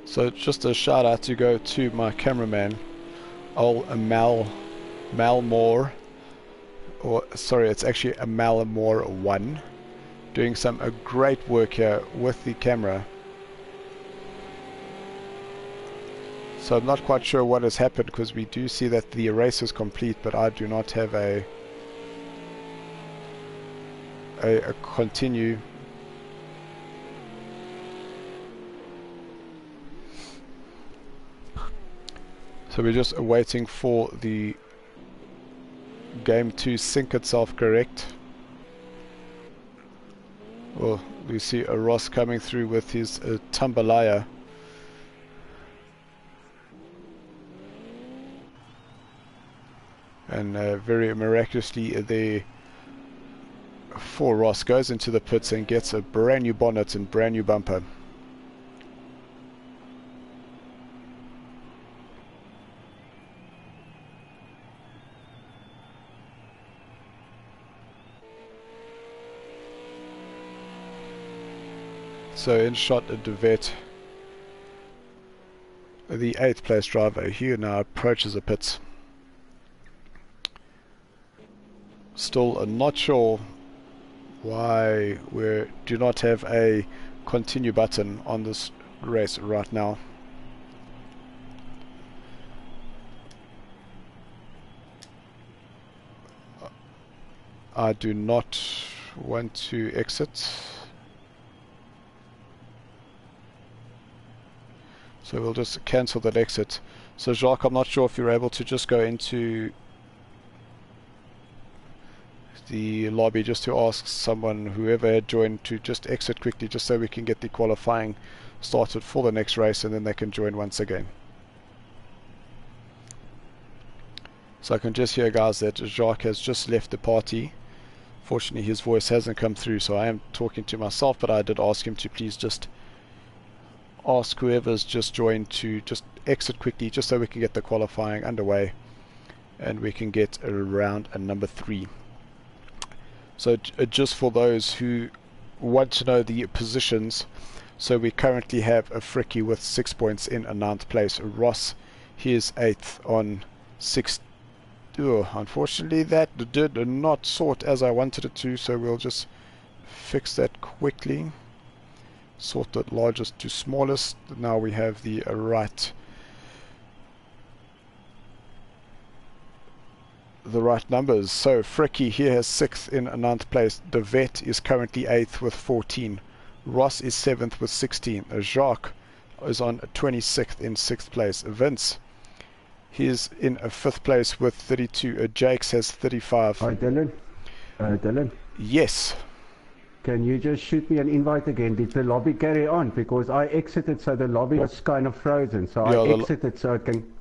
S1: So just a shout out to go to my cameraman, old Malmore, or sorry, it's actually a Malmore 1, doing some great work here with the camera. So I'm not quite sure what has happened, because we do see that the race is complete, but I do not have a continue. So we're just waiting for the game to sync itself correct. Well, we see a Ross coming through with his Tumbalaya. And very miraculously the for Ross goes into the pits and gets a brand new bonnet and brand new bumper. So in shot a De Vet, the 8th place driver, he now approaches the pits. Still not sure why we do not have a continue button on this race right now. I do not want to exit. So we'll just cancel that exit. So Jacques, I'm not sure if you're able to just go into the lobby just to ask someone, whoever had joined, to just exit quickly, just so we can get the qualifying started for the next race, and then they can join once again. So I can just hear, guys, that Jacques has just left the party. Fortunately his voice hasn't come through, so I am talking to myself, but I did ask him to please just ask whoever's just joined to just exit quickly, just so we can get the qualifying underway and we can get around number 3. So just for those who want to know the positions, so we currently have a Fricky with 6 points in a 9th place. Ross, he is 8th on 6. Unfortunately that did not sort as I wanted it to, so we'll just fix that quickly. Sort the largest to smallest. Now we have the right numbers. So Fricky here has 6th in a 9th place. De Vet is currently 8th with 14. Ross is 7th with 16. Jacques is on 26th in 6th place. Vince, He's in a 5th place with 32. Jakes has 35.
S2: Hi, Dylan. Dylan,
S1: Yes.
S2: can you just shoot me an invite again? Did the lobby carry on? Because I exited, so the lobby was kind of frozen. So
S1: Yeah,
S2: I exited so I can...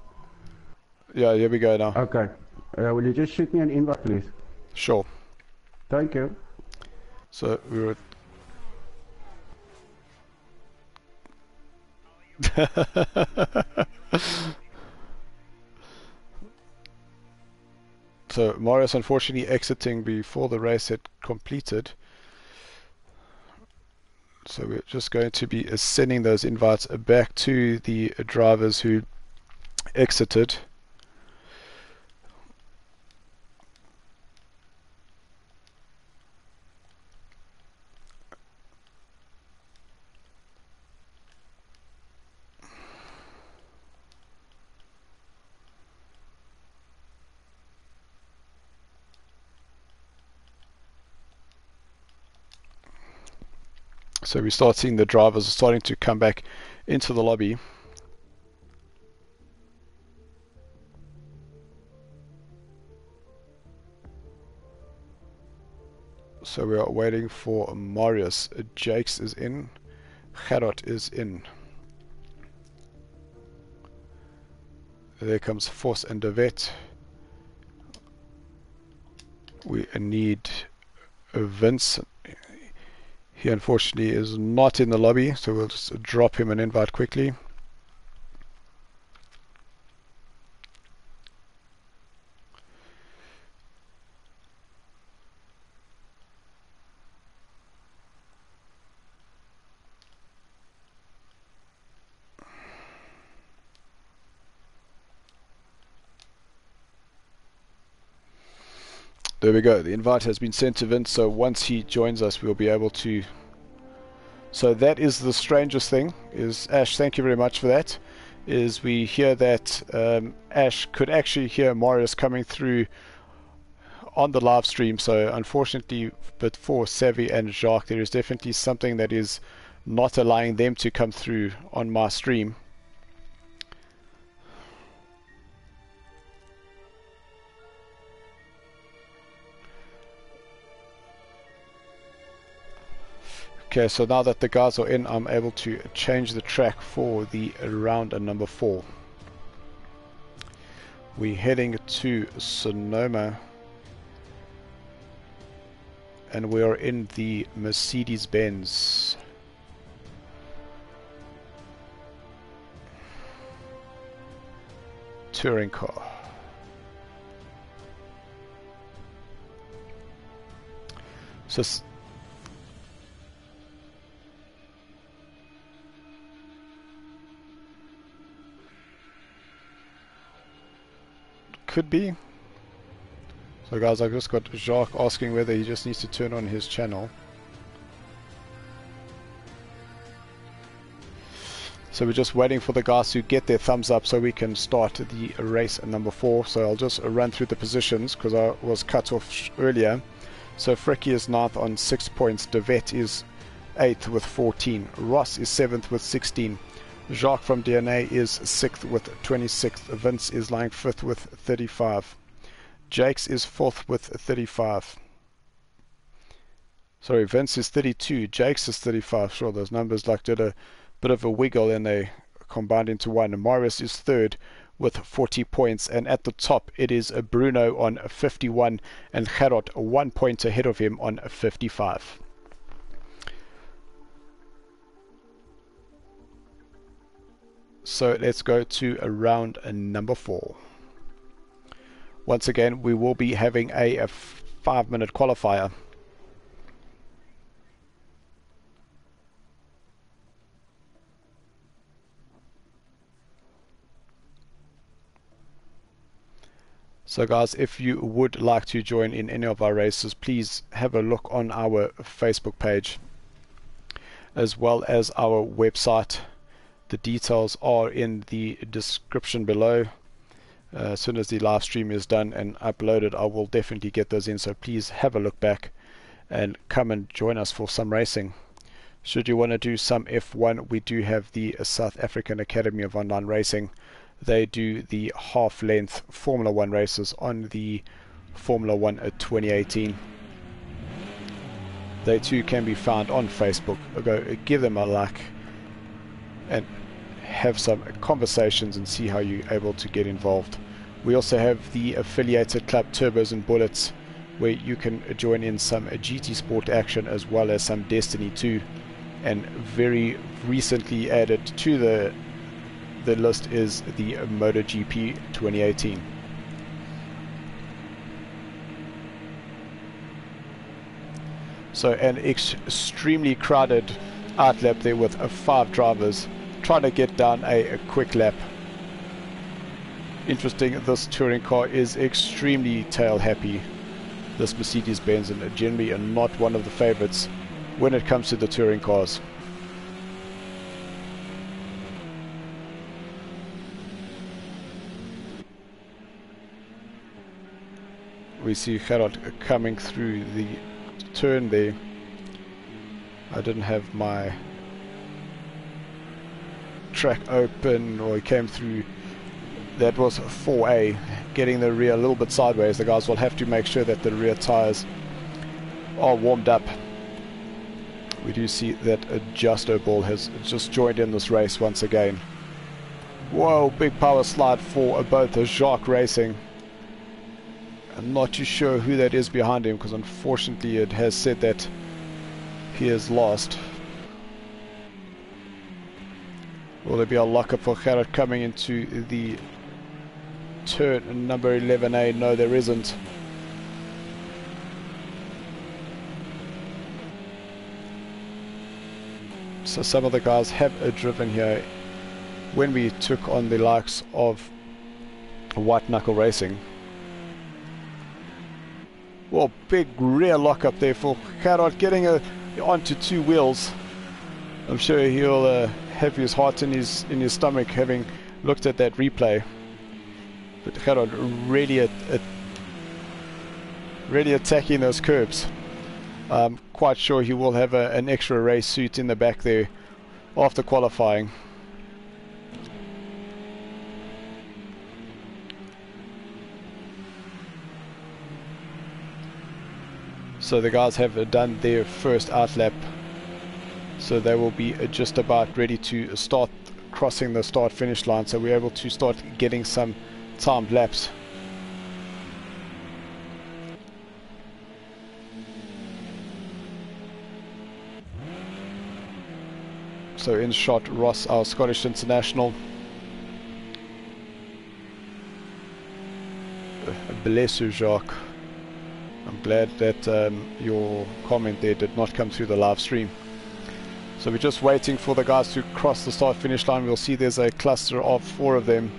S1: Yeah, here we go now.
S2: Okay. Will you just shoot me an invite, please?
S1: Sure.
S2: Thank you.
S1: So we were... So Marius unfortunately exiting before the race had completed. So we're just going to be sending those invites back to the drivers who exited. So we start seeing the drivers are starting to come back into the lobby. So we are waiting for Marius. Jakes is in. Gerard is in. There comes Vos and De Wet. We need Vince. He unfortunately is not in the lobby, so we'll just drop him an invite quickly. There we go. The invite has been sent to Vince, so once he joins us, we'll be able to... So that is the strangest thing, is Ash, thank you very much for that, is we hear that Ash could actually hear Marius coming through on the live stream. So unfortunately, but for Savvy and Jacques, there is definitely something that is not allowing them to come through on my stream. Okay, so now that the guys are in, I'm able to change the track for the round number 4. We're heading to Sonoma, and we are in the Mercedes-Benz. Touring car. So could be. So guys, I've just got Jacques asking whether he just needs to turn on his channel. So we're just waiting for the guys to get their thumbs up so we can start the race number 4. So I'll just run through the positions because I was cut off earlier. So Fricky is 9th on 6 points. De Wet is 8th with 14. Ross is 7th with 16. Jacques from DNA is 6th with 26. Vince is lying 5th with 35. Jakes is 4th with 35. Sorry, Vince is 32. Jakes is 35. Sure, those numbers like did a bit of a wiggle and they combined into one. Marius is 3rd with 40 points, and at the top it is Bruno on 51 and Gerard 1 point ahead of him on 55. So let's go to round number 4. Once again, we will be having a 5-minute qualifier. So guys, if you would like to join in any of our races, please have a look on our Facebook page as well as our website. The details are in the description below. As soon as the live stream is done and uploaded, I will definitely get those in, so please have a look back and come and join us for some racing. Should you want to do some F1, we do have the South African Academy of Online Racing They do the half-length Formula 1 races on the Formula 1 2018. They too can be found on Facebook. Go give them a like and have some conversations and see how you're able to get involved. We also have the affiliated club Turbos and Bullets, where you can join in some GT Sport action as well as some Destiny 2. And very recently added to the list is the MotoGP 2018. So an extremely crowded outlap there with 5 drivers trying to get down a quick lap. Interesting, this touring car is extremely tail happy, this Mercedes-Benz, and generally not one of the favorites when it comes to the touring cars. We see Gerard coming through the turn there. I didn't have my track open, or he came through. That was 4A, getting the rear a little bit sideways. The guys will have to make sure that the rear tires are warmed up. We do see that Justo Ball has just joined in this race once again. Whoa, big power slide for both Jacques Racing. I'm not too sure who that is behind him, because unfortunately it has said that he is lost. Will there be a lockup for Gerard coming into the turn number 11A? No, there isn't. So some of the guys have driven here when we took on the likes of White Knuckle Racing. Well, big rear lockup there for Gerard, getting onto 2 wheels. I'm sure he'll have his heart in his stomach having looked at that replay. But Gerard really really attacking those curbs. I'm quite sure he will have an extra race suit in the back there after qualifying. So the guys have done their first outlap, so they will be just about ready to start crossing the start finish line, so we're able to start getting some timed laps. So in shot, Ross, our Scottish international. Bless you, Jacques. I'm glad that your comment there did not come through the live stream. So we're just waiting for the guys to cross the start finish line. We'll see there's a cluster of 4 of them.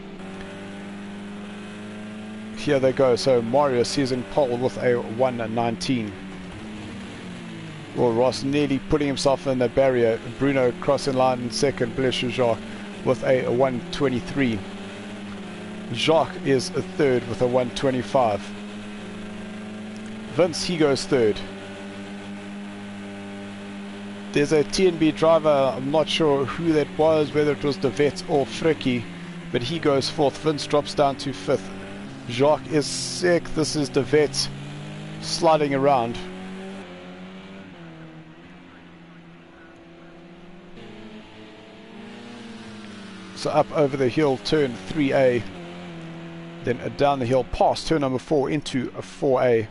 S1: Here they go. So Marius is in pole with a 1:19. Well, Ross nearly putting himself in the barrier. Bruno crossing line in second. Bless you, Jacques with a 1:23. Jacques is a third with a 1:25. Vince, he goes third. There's a TNB driver, I'm not sure who that was, whether it was De Vet or Frikkie, but he goes fourth. Vince drops down to fifth. Jacques is sixth. This is De Vet sliding around. So up over the hill, turn 3A, then down the hill past turn number 4 into a 4A.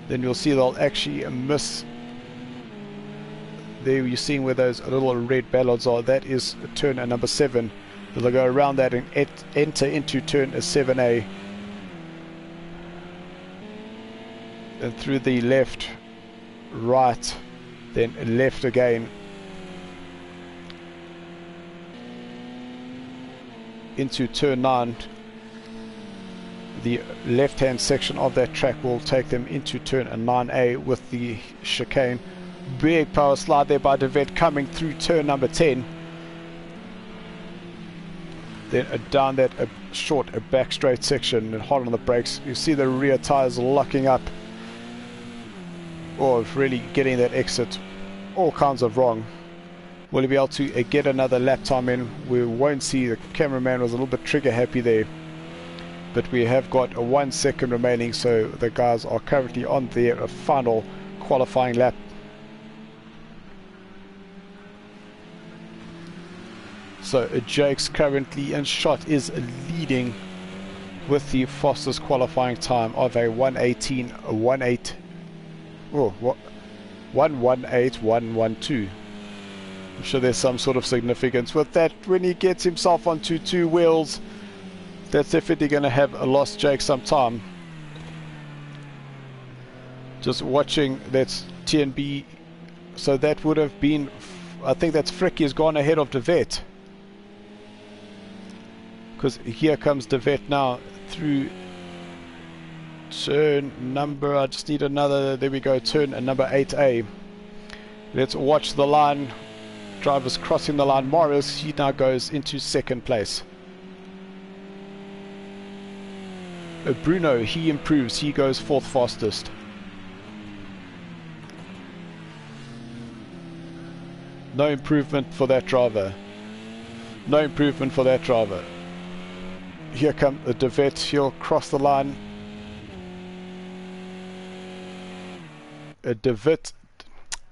S1: Then you'll see they'll actually miss. There you're seeing where those little red ballards are. That is turn number 7. They'll go around that and enter into turn 7A. And through the left, right, then left again. Into turn 9. The left-hand section of that track will take them into turn 9A with the chicane. Big power slide there by De Vet coming through turn number 10. Then down that short back straight section and hard on the brakes. You see the rear tires locking up. Oh, really getting that exit all kinds of wrong. Will he be able to get another lap time in? We won't see. The cameraman was a little bit trigger happy there. But we have got 1 second remaining, so the guys are currently on their final qualifying lap. So Jake's currently in shot is leading with the fastest qualifying time of a 1:18.18. Oh, what? 1:18.112. I'm sure there's some sort of significance with that. When he gets himself onto two wheels, that's definitely going to have lost Jake some time. Just watching, that's TNB. So that would have been, I think that's Fricky has gone ahead of De Vet. Because here comes De Vet now through turn number, I just need another, there we go, turn number 8A. Let's watch the line. Drivers crossing the line. Morris, he now goes into second place. Bruno, he improves, he goes fourth fastest. No improvement for that driver. No improvement for that driver. Here comes the De Vet, he'll cross the line. De Vet,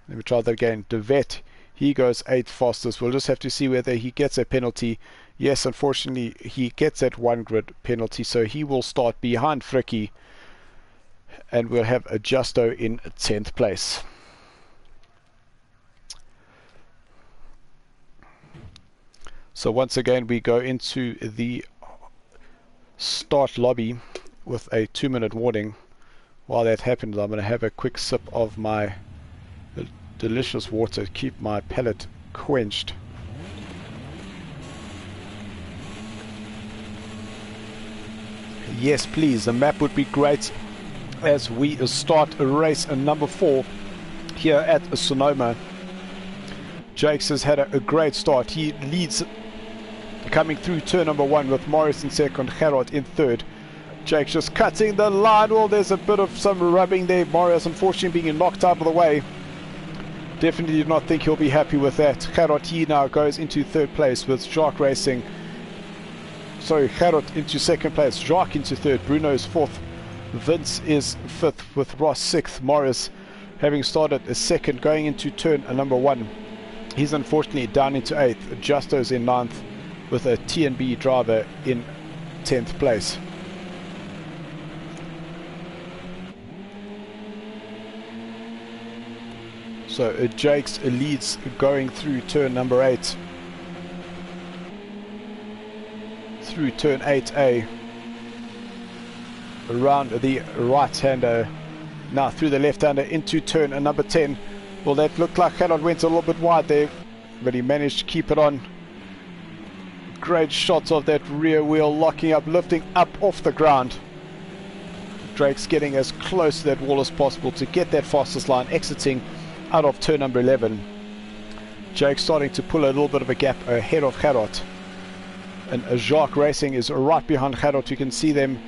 S1: let me try that again. De Vet, he goes 8th fastest. We'll just have to see whether he gets a penalty. Yes, unfortunately, he gets that 1 grid penalty, so he will start behind Fricky, and we'll have a Justo in 10th place. So once again, we go into the start lobby with a 2-minute warning. While that happens, I'm going to have a quick sip of my delicious water to keep my palate quenched. Yes, please, the map would be great as we start race number 4 here at Sonoma. Jakes has had a great start. He leads coming through turn number 1 with Morris in second, Gerard in third. Jake's just cutting the line. Well, there's a bit of some rubbing there. Morris unfortunately being knocked out of the way. Definitely did not think he'll be happy with that. Gerard, he now goes into third place with Jacques Racing. Sorry, Gerard into second place, Jacques into third, Bruno's fourth, Vince is fifth with Ross sixth, Morris having started a second going into turn number 1. He's unfortunately down into 8th, Justo's in 9th with a TNB driver in 10th place. So Jake's leads going through turn number 8. Through turn 8A. Around the right-hander. Now through the left-hander into turn number 10. Well, that looked like Gerard went a little bit wide there, but he managed to keep it on. Great shots of that rear wheel locking up, lifting up off the ground. Drake's getting as close to that wall as possible to get that fastest line, exiting out of turn number 11. Jake starting to pull a little bit of a gap ahead of Gerard. And Jacques Racing is right behind Gerard. You can see them.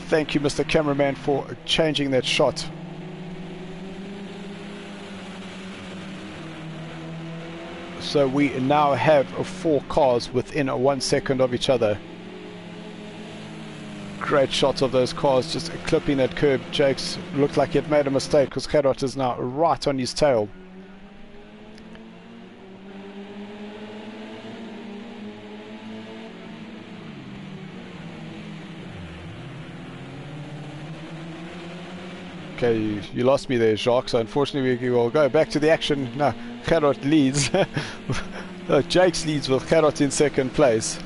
S1: Thank you, Mr. Cameraman, for changing that shot. So we now have 4 cars within 1 second of each other. Great shots of those cars just clipping that curb. Jake's looked like he had made a mistake because Gerard is now right on his tail. Okay, you lost me there, Jacques, so unfortunately we will go back to the action. No, Gerard leads. Jake's leads with Gerard in second place.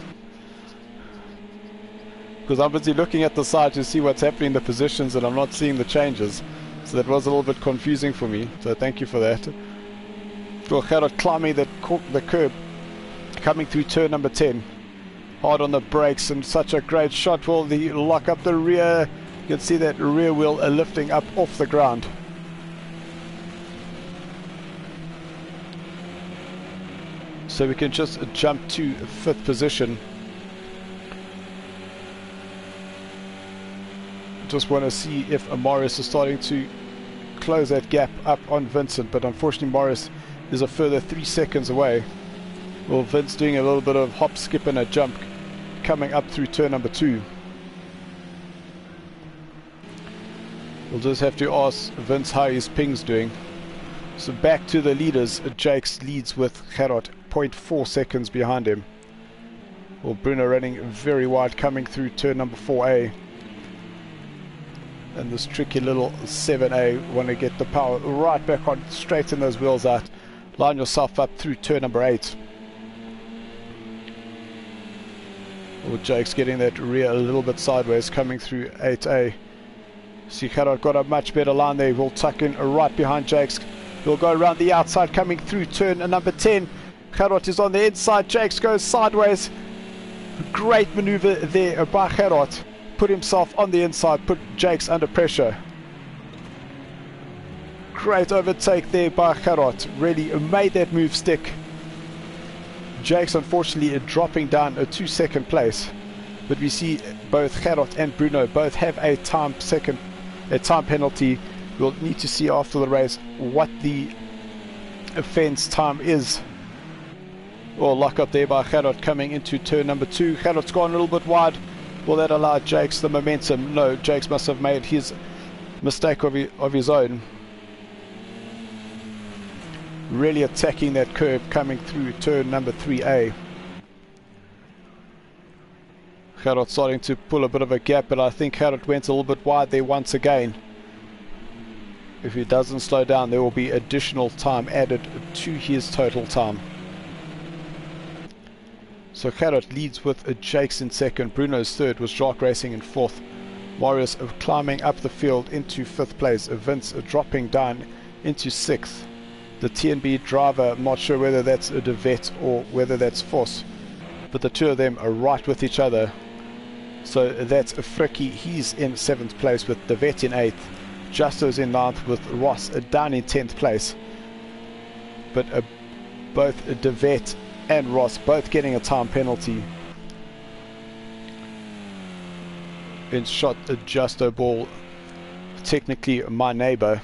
S1: Because I'm busy looking at the side to see what's happening in the positions and I'm not seeing the changes. So that was a little bit confusing for me, so thank you for that. Well, Gerard climbing the curb, coming through turn number 10. Hard on the brakes and such a great shot. Will the lock up the rear? You can see that rear wheel lifting up off the ground. So we can just jump to 5th position. Just want to see if Morris is starting to close that gap up on Vincent, but unfortunately Morris is a further 3 seconds away. Well, Vince doing a little bit of hop, skip and a jump coming up through turn number 2. We'll just have to ask Vince how his ping's doing. So back to the leaders. Jakes leads with Gerard 0.4 seconds behind him. Well, Bruno running very wide coming through turn number 4A. And this tricky little 7A, want to get the power right back on, straighten those wheels out. Line yourself up through turn number 8. Well, Jake's getting that rear a little bit sideways coming through 8A. See, Gerard got a much better line there. We'll tuck in right behind Jakes. We'll go around the outside coming through turn number 10. Gerard is on the inside. Jakes goes sideways. Great maneuver there by Gerard. Put himself on the inside, put Jakes under pressure. Great overtake there by Gerard. Really made that move stick. Jakes unfortunately dropping down a 2-second place. But we see both Gerard and Bruno both have a time penalty. We'll need to see after the race what the offense time is. Well, lock up there by Gerard coming into turn number 2. Gerard's gone a little bit wide. Will that allow Jakes the momentum? No, Jakes must have made his mistake of his own. Really attacking that curve coming through turn number 3A. Gerard starting to pull a bit of a gap, but I think Gerard went a little bit wide there once again. If he doesn't slow down, there will be additional time added to his total time. So Gerard leads with Jakes in second, Bruno's third, with Jacques racing in fourth, Marius climbing up the field into fifth place, Vince dropping down into sixth. The TNB driver, I'm not sure whether that's a De Vet or whether that's Vos, but the two of them are right with each other. So that's Frikkie, he's in 7th place with De Vet in 8th. Justo's in 9th with Ross down in 10th place. But both De Vet and Ross both getting a time penalty. In shot a Justo ball, technically my neighbor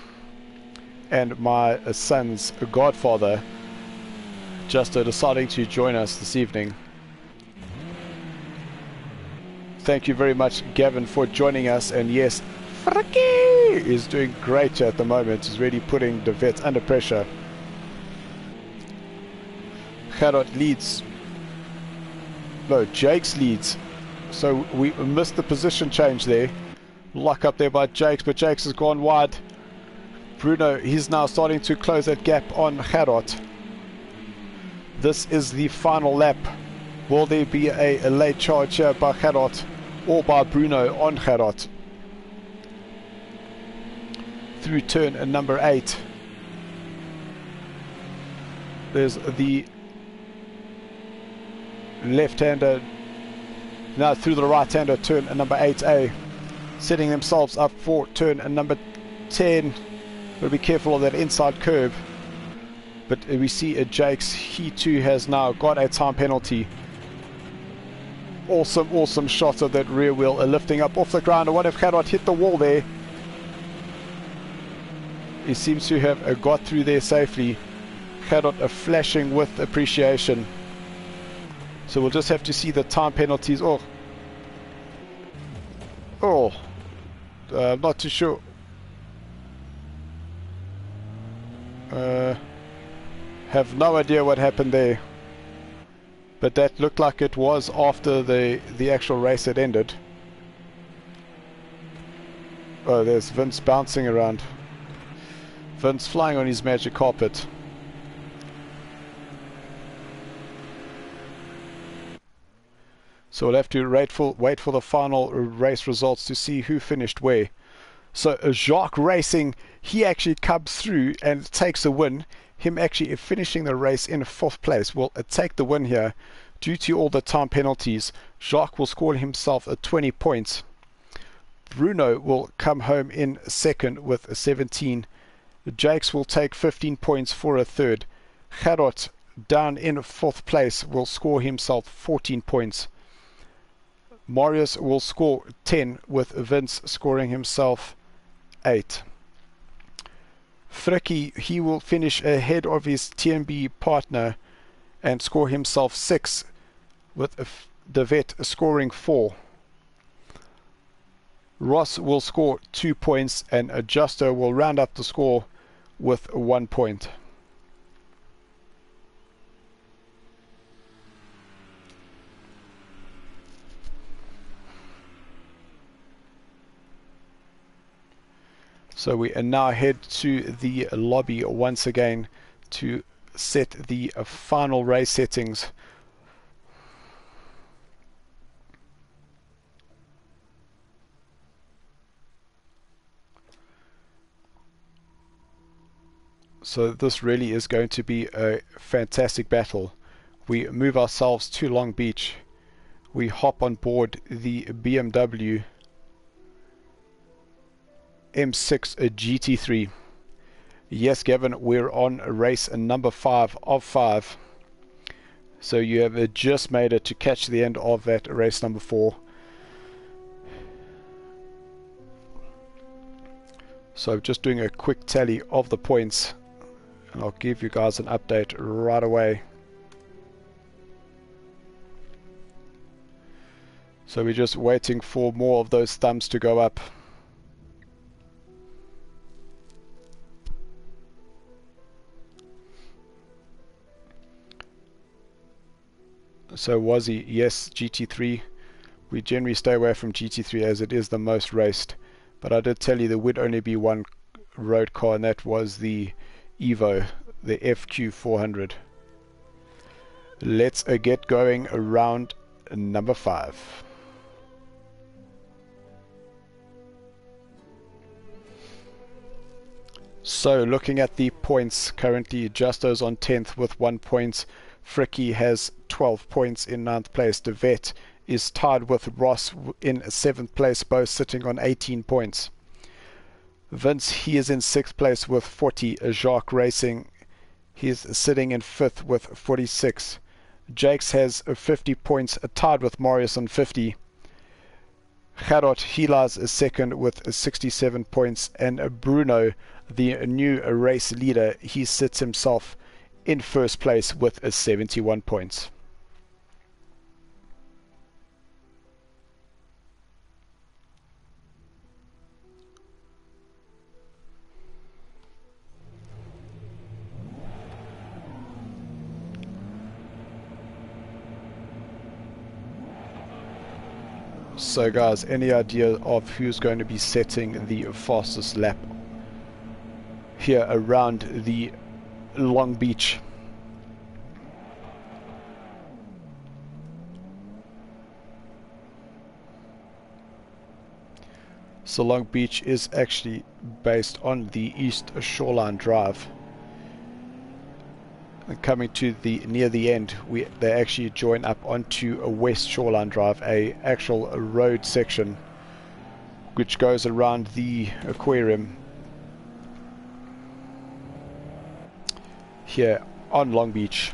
S1: and my son's godfather, Justo deciding to join us this evening. Thank you very much, Gavin, for joining us. And yes, Frikkie is doing great at the moment. He's really putting De Vet under pressure. Gerard leads. No, Jakes leads. So we missed the position change there. Lock up there by Jakes, but Jakes has gone wide. Bruno, he's now starting to close that gap on Gerard. This is the final lap. Will there be a late charge here by Gerard or by Bruno on Gerard? Through turn number 8. There's the left-hander. Now through the right-hander, turn number 8A. Setting themselves up for turn number 10. But be careful of that inside curve. But we see Jakes, he too has now got a time penalty. Awesome shot of that rear wheel, lifting up off the ground. I wonder if Gerard hit the wall there. He seems to have got through there safely. Gerard flashing with appreciation. So we'll just have to see the time penalties. I'm not too sure. Have no idea what happened there. But that looked like it was after the actual race had ended. Oh, there's Vince bouncing around. Vince flying on his magic carpet. So we'll have to wait for the final race results to see who finished where. So Jacques Racing, he actually comes through and takes a win. Him actually finishing the race in 4th place will take the win here. Due to all the time penalties, Jacques will score himself 20 points. Bruno will come home in 2nd with 17. Jakes will take 15 points for a 3rd. Gerard down in 4th place will score himself 14 points. Marius will score 10 with Vince scoring himself 8. Freki, he will finish ahead of his TMB partner and score himself 6, with De Vet scoring 4. Ross will score 2 points and Justo will round up the score with 1 point. So we now head to the lobby once again to set the final race settings. So this really is going to be a fantastic battle. We move ourselves to Long Beach. We hop on board the BMW M6 GT3. Yes, Gavin, we're on race number 5 of 5. So you have just made it to catch the end of that race number 4. So just doing a quick tally of the points, and I'll give you guys an update right away. So we're just waiting for more of those thumbs to go up. So Wazzy, yes, GT3. We generally stay away from GT3 as it is the most raced. But I did tell you there would only be one road car, and that was the Evo, the FQ400. Let's get going around number 5. So looking at the points, currently Justo's on 10th with 1 point. Freki has 12 points in 9th place. De Vet is tied with Ross in 7th place, both sitting on 18 points. Vince, he is in 6th place with 40. Jacques Racing, he's sitting in 5th with 46. Jakes has 50 points, tied with Marius on 50. Gerard, he lies 2nd with 67 points. And Bruno, the new race leader, he sits himself in 1st place with 71 points. So guys, any idea of who's going to be setting the fastest lap here around the Long Beach? So Long Beach is actually based on the East Shoreline Drive. And coming to the near the end, they actually join up onto a West Shoreline Drive, a actual road section which goes around the aquarium here on Long Beach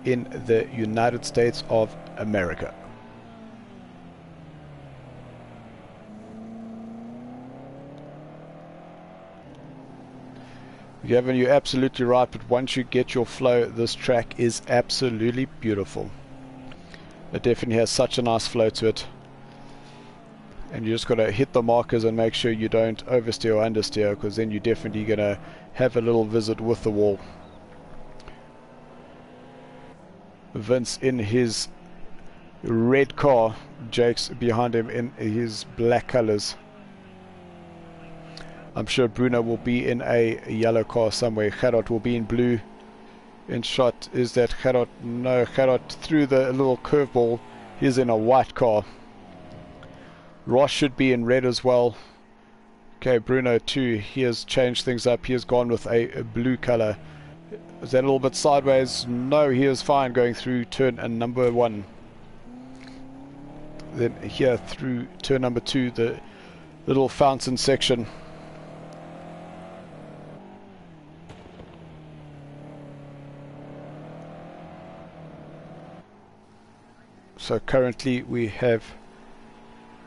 S1: in the United States of America. Gavin, you're absolutely right, but once you get your flow, this track is absolutely beautiful. It definitely has such a nice flow to it. And you just got to hit the markers and make sure you don't oversteer or understeer, because then you're definitely going to have a little visit with the wall. Vince in his red car, Jake's behind him in his black colors. I'm sure Bruno will be in a yellow car somewhere. Gerard will be in blue. In shot, is that Gerard? No, Gerard through the little curveball. He's in a white car. Ross should be in red as well. Okay, Bruno too. He has changed things up. He has gone with a blue color. Is that a little bit sideways? No, he is fine going through turn number 1. Then here through turn number 2, the little fountain section. So currently we have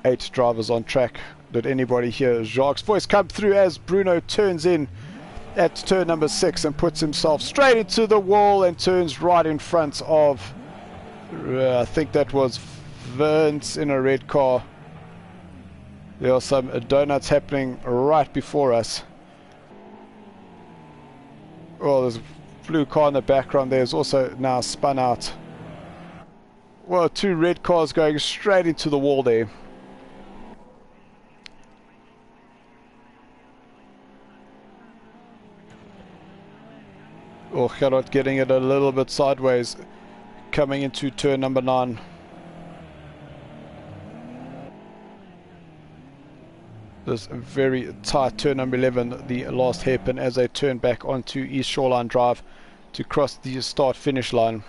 S1: 8 drivers on track. Did anybody hear Jacques' voice come through as Bruno turns in at turn number 6 and puts himself straight into the wall and turns right in front of, I think that was Vince in a red car. There are some donuts happening right before us. Oh, there's a blue car in the background. There's also now spun out. Well, 2 red cars going straight into the wall there. Oh, Gerard getting it a little bit sideways, coming into turn number 9. This very tight turn number 11, the last hairpin as they turn back onto East Shoreline Drive to cross the start-finish line.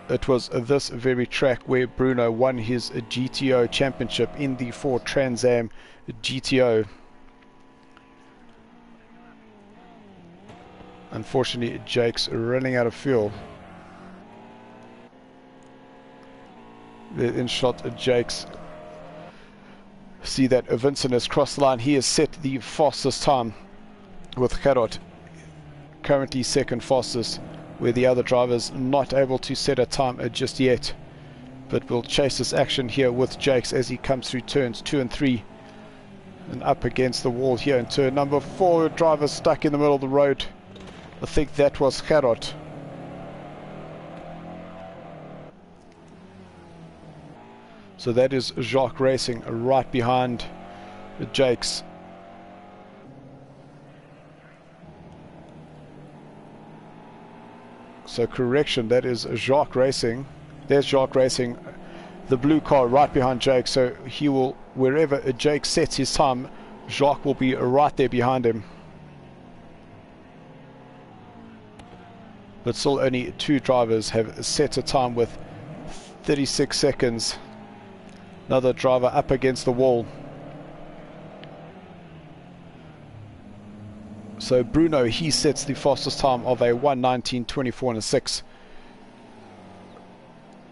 S1: It was this very track where Bruno won his GTO championship in the Ford Trans Am GTO. Unfortunately, Jake's running out of fuel. In shot, Jake's. See that Vincent has crossed the line. He has set the fastest time with Gerard currently second fastest, where the other drivers not able to set a time just yet. But we'll chase this action here with Jakes as he comes through turns 2 and 3 and up against the wall here in turn number 4. Drivers stuck in the middle of the road. I think that was Gerard. So that is Jacques Racing right behind Jakes. So correction, that is Jacques Racing. There's Jacques Racing, the blue car right behind Jake. So he will, wherever Jake sets his time, Jacques will be right there behind him. But still only 2 drivers have set a time with 36 seconds. Another driver up against the wall. So Bruno, he sets the fastest time of a 1:19:24 and a 6.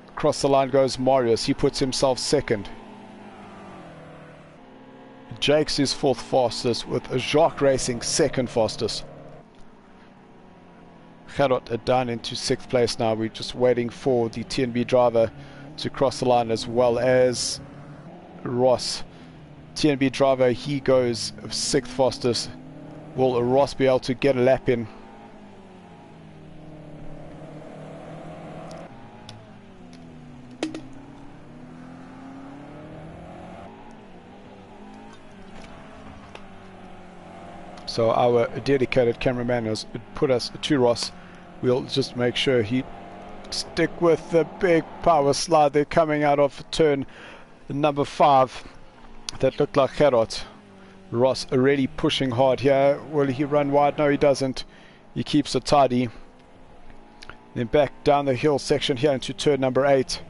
S1: Across the line goes Marius. He puts himself second. Jakes is 4th fastest with Jacques Racing second fastest. Gerard down into 6th place now. We're just waiting for the TNB driver to cross the line, as well as Ross. TNB driver, he goes 6th fastest. Will Ross be able to get a lap in? So our dedicated cameraman has put us to Ross. We'll just make sure he stick with the big power slide there coming out of turn number 5. That looked like Gerard. Ross already pushing hard here. Will he run wide? No, he doesn't. He keeps it tidy. Then back down the hill section here into turn number 8.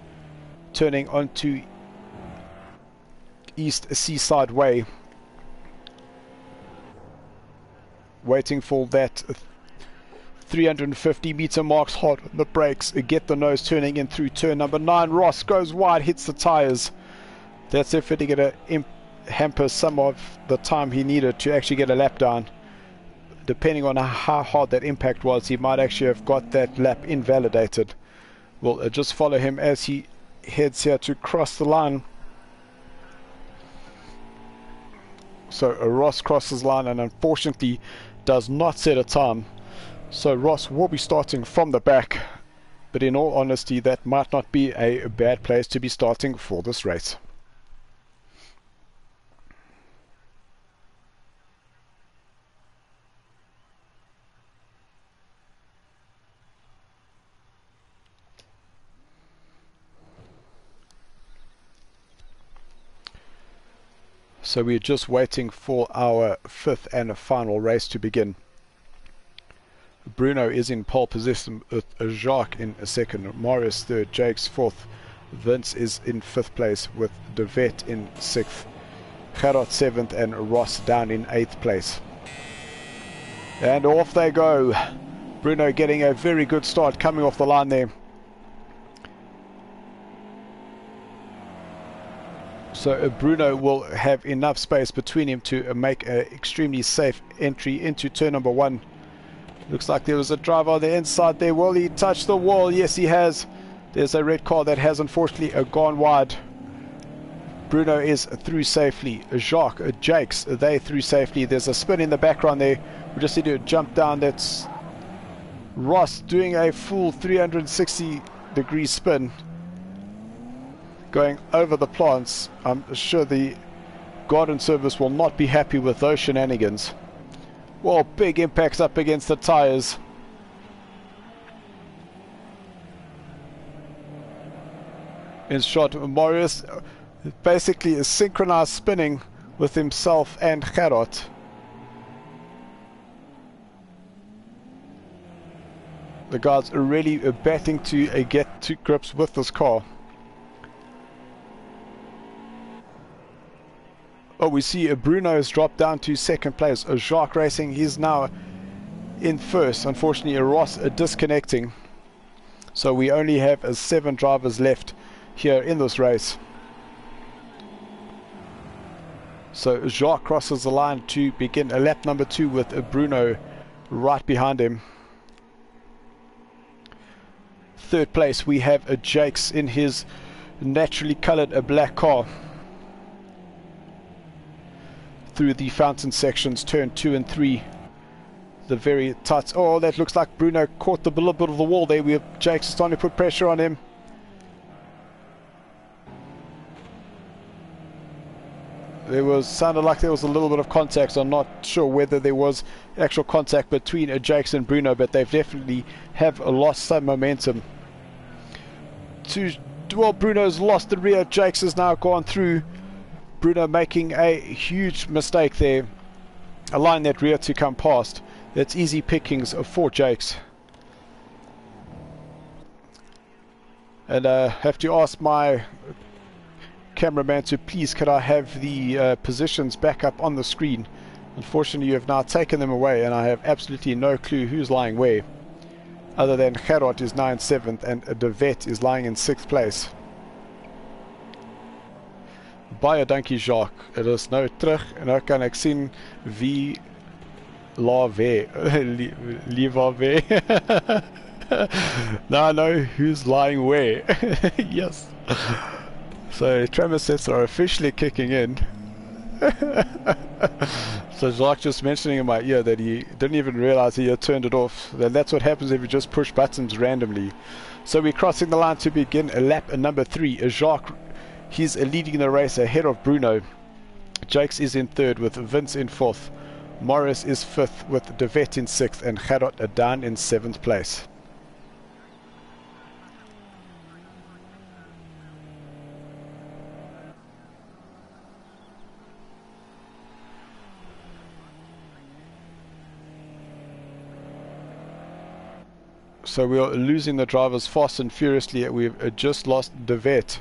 S1: Turning onto East Seaside Way. Waiting for that 350 meter marks, hard on the brakes, get the nose, turning in through turn number 9. Ross goes wide, hits the tires. That's definitely going to hamper some of the time he needed to actually get a lap down. Depending on how hard that impact was, he might actually have got that lap invalidated. We'll just follow him as he heads here to cross the line. So Ross crosses line and unfortunately does not set a time. So Ross will be starting from the back. But in all honesty, that might not be a bad place to be starting for this race. So we're just waiting for our 5th and final race to begin. Bruno is in pole position with Jacques in 2nd, Marius 3rd, Jakes 4th, Vince is in 5th place with De Vet in 6th, Gerard 7th and Ross down in 8th place. And off they go. Bruno getting a very good start coming off the line there. So Bruno will have enough space between him to make an extremely safe entry into turn number 1. Looks like there was a driver on the inside there. Will he touch the wall? Yes, he has. There's a red car that has unfortunately gone wide. Bruno is through safely. Jacques, Jakes, they through safely. There's a spin in the background there. We just need to jump down. That's Ross doing a full 360-degree spin, going over the plants. I'm sure the garden service will not be happy with those shenanigans. Well, big impacts up against the tires. In shot, Marius basically is synchronized spinning with himself and Gerard. The guys are really battling to get to grips with this car. Oh, we see Bruno has dropped down to second place. Jacques Racing, he's now in first. Unfortunately, Ross disconnecting. So we only have 7 drivers left here in this race. So Jacques crosses the line to begin a lap number 2 with Bruno right behind him. Third place we have Jakes in his naturally coloured black car. Through the fountain sections, turn 2 and 3. The very tight. Oh, that looks like Bruno caught the little bit of the wall there. We have Jakes starting to put pressure on him. Sounded like there was a little bit of contact. So I'm not sure whether there was actual contact between Jakes and Bruno, but they've definitely have lost some momentum. Well, Bruno's lost the rear. Jakes has now gone through. Bruno making a huge mistake there, allowing that rear to come past. That's easy pickings for Jakes. And I have to ask my cameraman to please, could I have the positions back up on the screen? Unfortunately, you have now taken them away and I have absolutely no clue who's lying where, other than Gerard is now in 7th and De Wet is lying in 6th place. Baie dankie Jacques. Dit is nou terug en nou kan ek sien wie Liever we. Now I know who's lying where. Yes. So tremor sets are officially kicking in. So Jacques just mentioning in my ear that he didn't even realize he had turned it off. Then that's what happens if you just push buttons randomly. So we're crossing the line to begin a lap number 3. Jacques, he's leading the race ahead of Bruno. Jakes is in 3rd with Vince in 4th. Morris is 5th with De Wet in 6th and Gerard down in 7th place. So we are losing the drivers fast and furiously. We've just lost De Wet.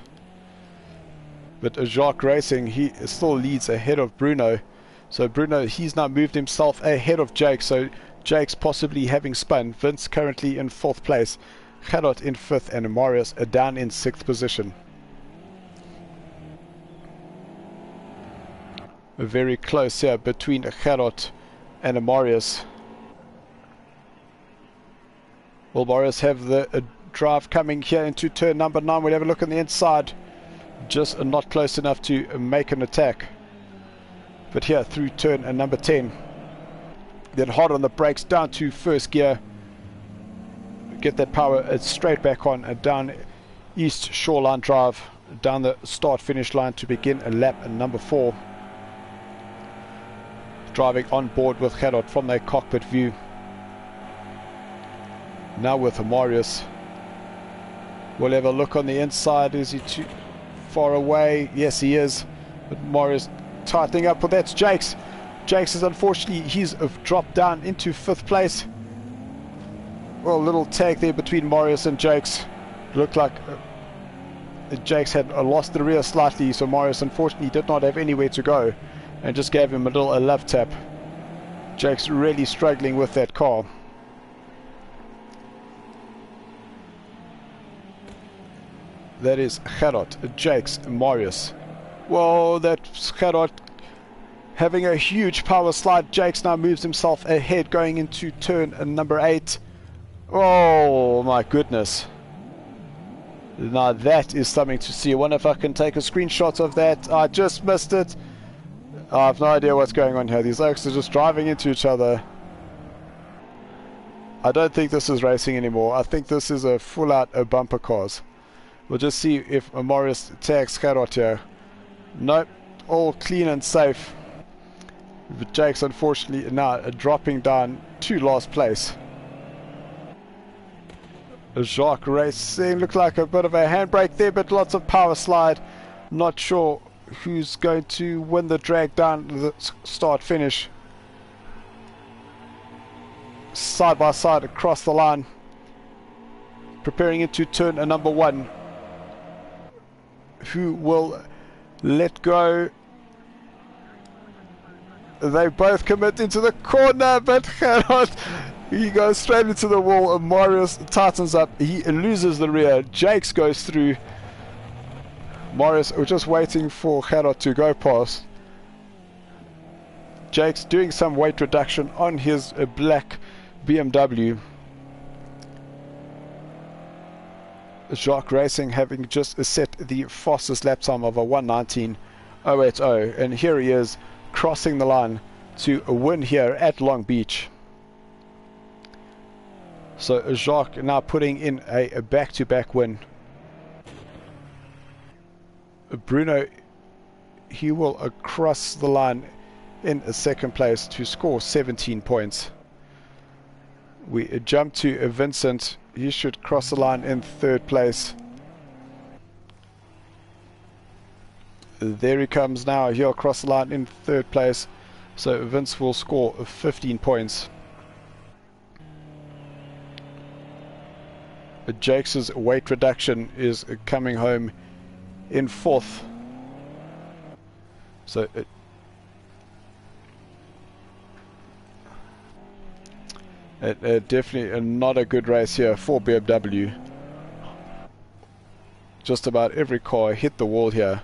S1: But Jacques Racing, he still leads ahead of Bruno. So Bruno, he's now moved himself ahead of Jake. So Jake's possibly having spun. Vince currently in 4th place. Gerard in 5th and Marius down in 6th position. Very close here between Gerard and Marius. Will Marius have the drive coming here into turn number 9? We'll have a look on the inside. Just not close enough to make an attack. But here through turn number 10. Then hard on the brakes down to first gear. Get that power straight back on down East Shoreline Drive. Down the start finish line to begin a lap number 4. Driving on board with Gerard from their cockpit view. Now with Marius. We'll have a look on the inside. Is he too far away? Yes, he is. But Marius tightening up. Well, that's Jakes. Jakes is unfortunately, he's dropped down into 5th place. Well, a little tag there between Marius and Jakes. Looked like Jakes had lost the rear slightly, so Marius unfortunately did not have anywhere to go and just gave him a little love tap. Jakes really struggling with that car. That is Gerard, Jakes, Marius. Whoa, that's Gerard having a huge power slide. Jakes now moves himself ahead going into turn number 8. Oh my goodness. Now that is something to see. I wonder if I can take a screenshot of that. I just missed it. I have no idea what's going on here. These oaks are just driving into each other. I don't think this is racing anymore. I think this is a full-out bumper cars. We'll just see if Morris tags Gerard here. Nope, all clean and safe. But Jake's unfortunately now dropping down to last place. Jacques Racing looked like a bit of a handbrake there, but lots of power slide. Not sure who's going to win the drag down the start finish. Side by side across the line, preparing into turn number 1. Who will let go? They both commit into the corner, but cannot. He goes straight into the wall. Marius tightens up. He loses the rear. Jakes goes through. Marius just waiting for Gerard to go past. Jakes doing some weight reduction on his black BMW. Jacques Racing having just set the fastest lap time of a 1:19.080, and here he is crossing the line to a win here at Long Beach. So Jacques now putting in a back-to-back win. Bruno, he will cross the line in a second place to score 17 points. We jump to Vincent. He should cross the line in third place. There he comes now. He'll cross the line in third place. So Vince will score 15 points. Jakes' weight reduction is coming home in fourth. So definitely not a good race here for BMW. Just about every car hit the wall here.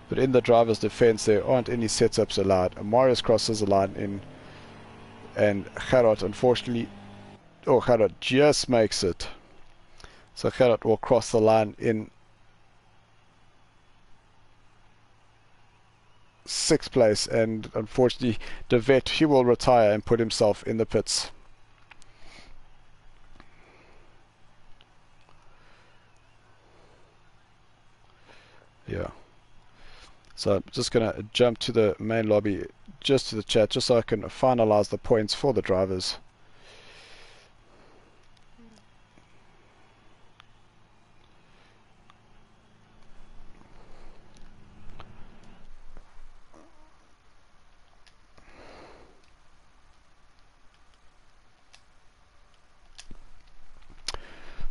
S1: But in the driver's defense, there aren't any setups allowed. Marius crosses the line in, and Gerard, unfortunately, Gerard just makes it. So Gerard will cross the line in 6th place, and unfortunately, De Vet, he will retire and put himself in the pits. Yeah. So I'm just going to jump to the main lobby, just to the chat, just so I can finalize the points for the drivers.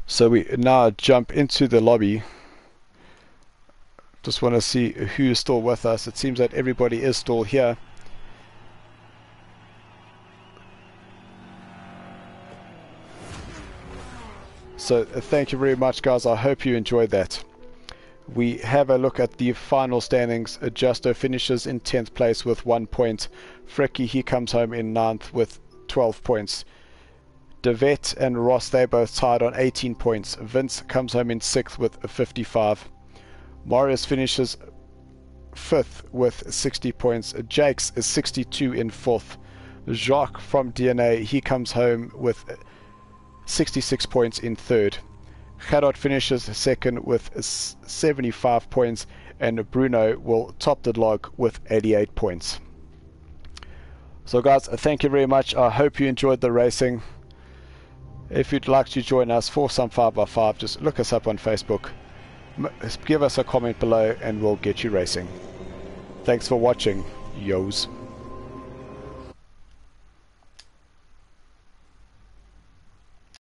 S1: So we now jump into the lobby. Just want to see who is still with us. It seems that everybody is still here. So thank you very much, guys. I hope you enjoyed that. We have a look at the final standings. Justo finishes in 10th place with 1 point. Fricky, he comes home in 9th with 12 points. De Vet and Ross, they both tied on 18 points. Vince comes home in 6th with 55. Marius finishes 5th with 60 points. Jakes is 62 in 4th. Jacques from DNA, he comes home with 66 points in 3rd. Gerard finishes 2nd with 75 points, and Bruno will top the log with 88 points. So guys, thank you very much. I hope you enjoyed the racing. If you'd like to join us for some 5x5, just look us up on Facebook. Give us a comment below and we'll get you racing. Thanks for watching, yos.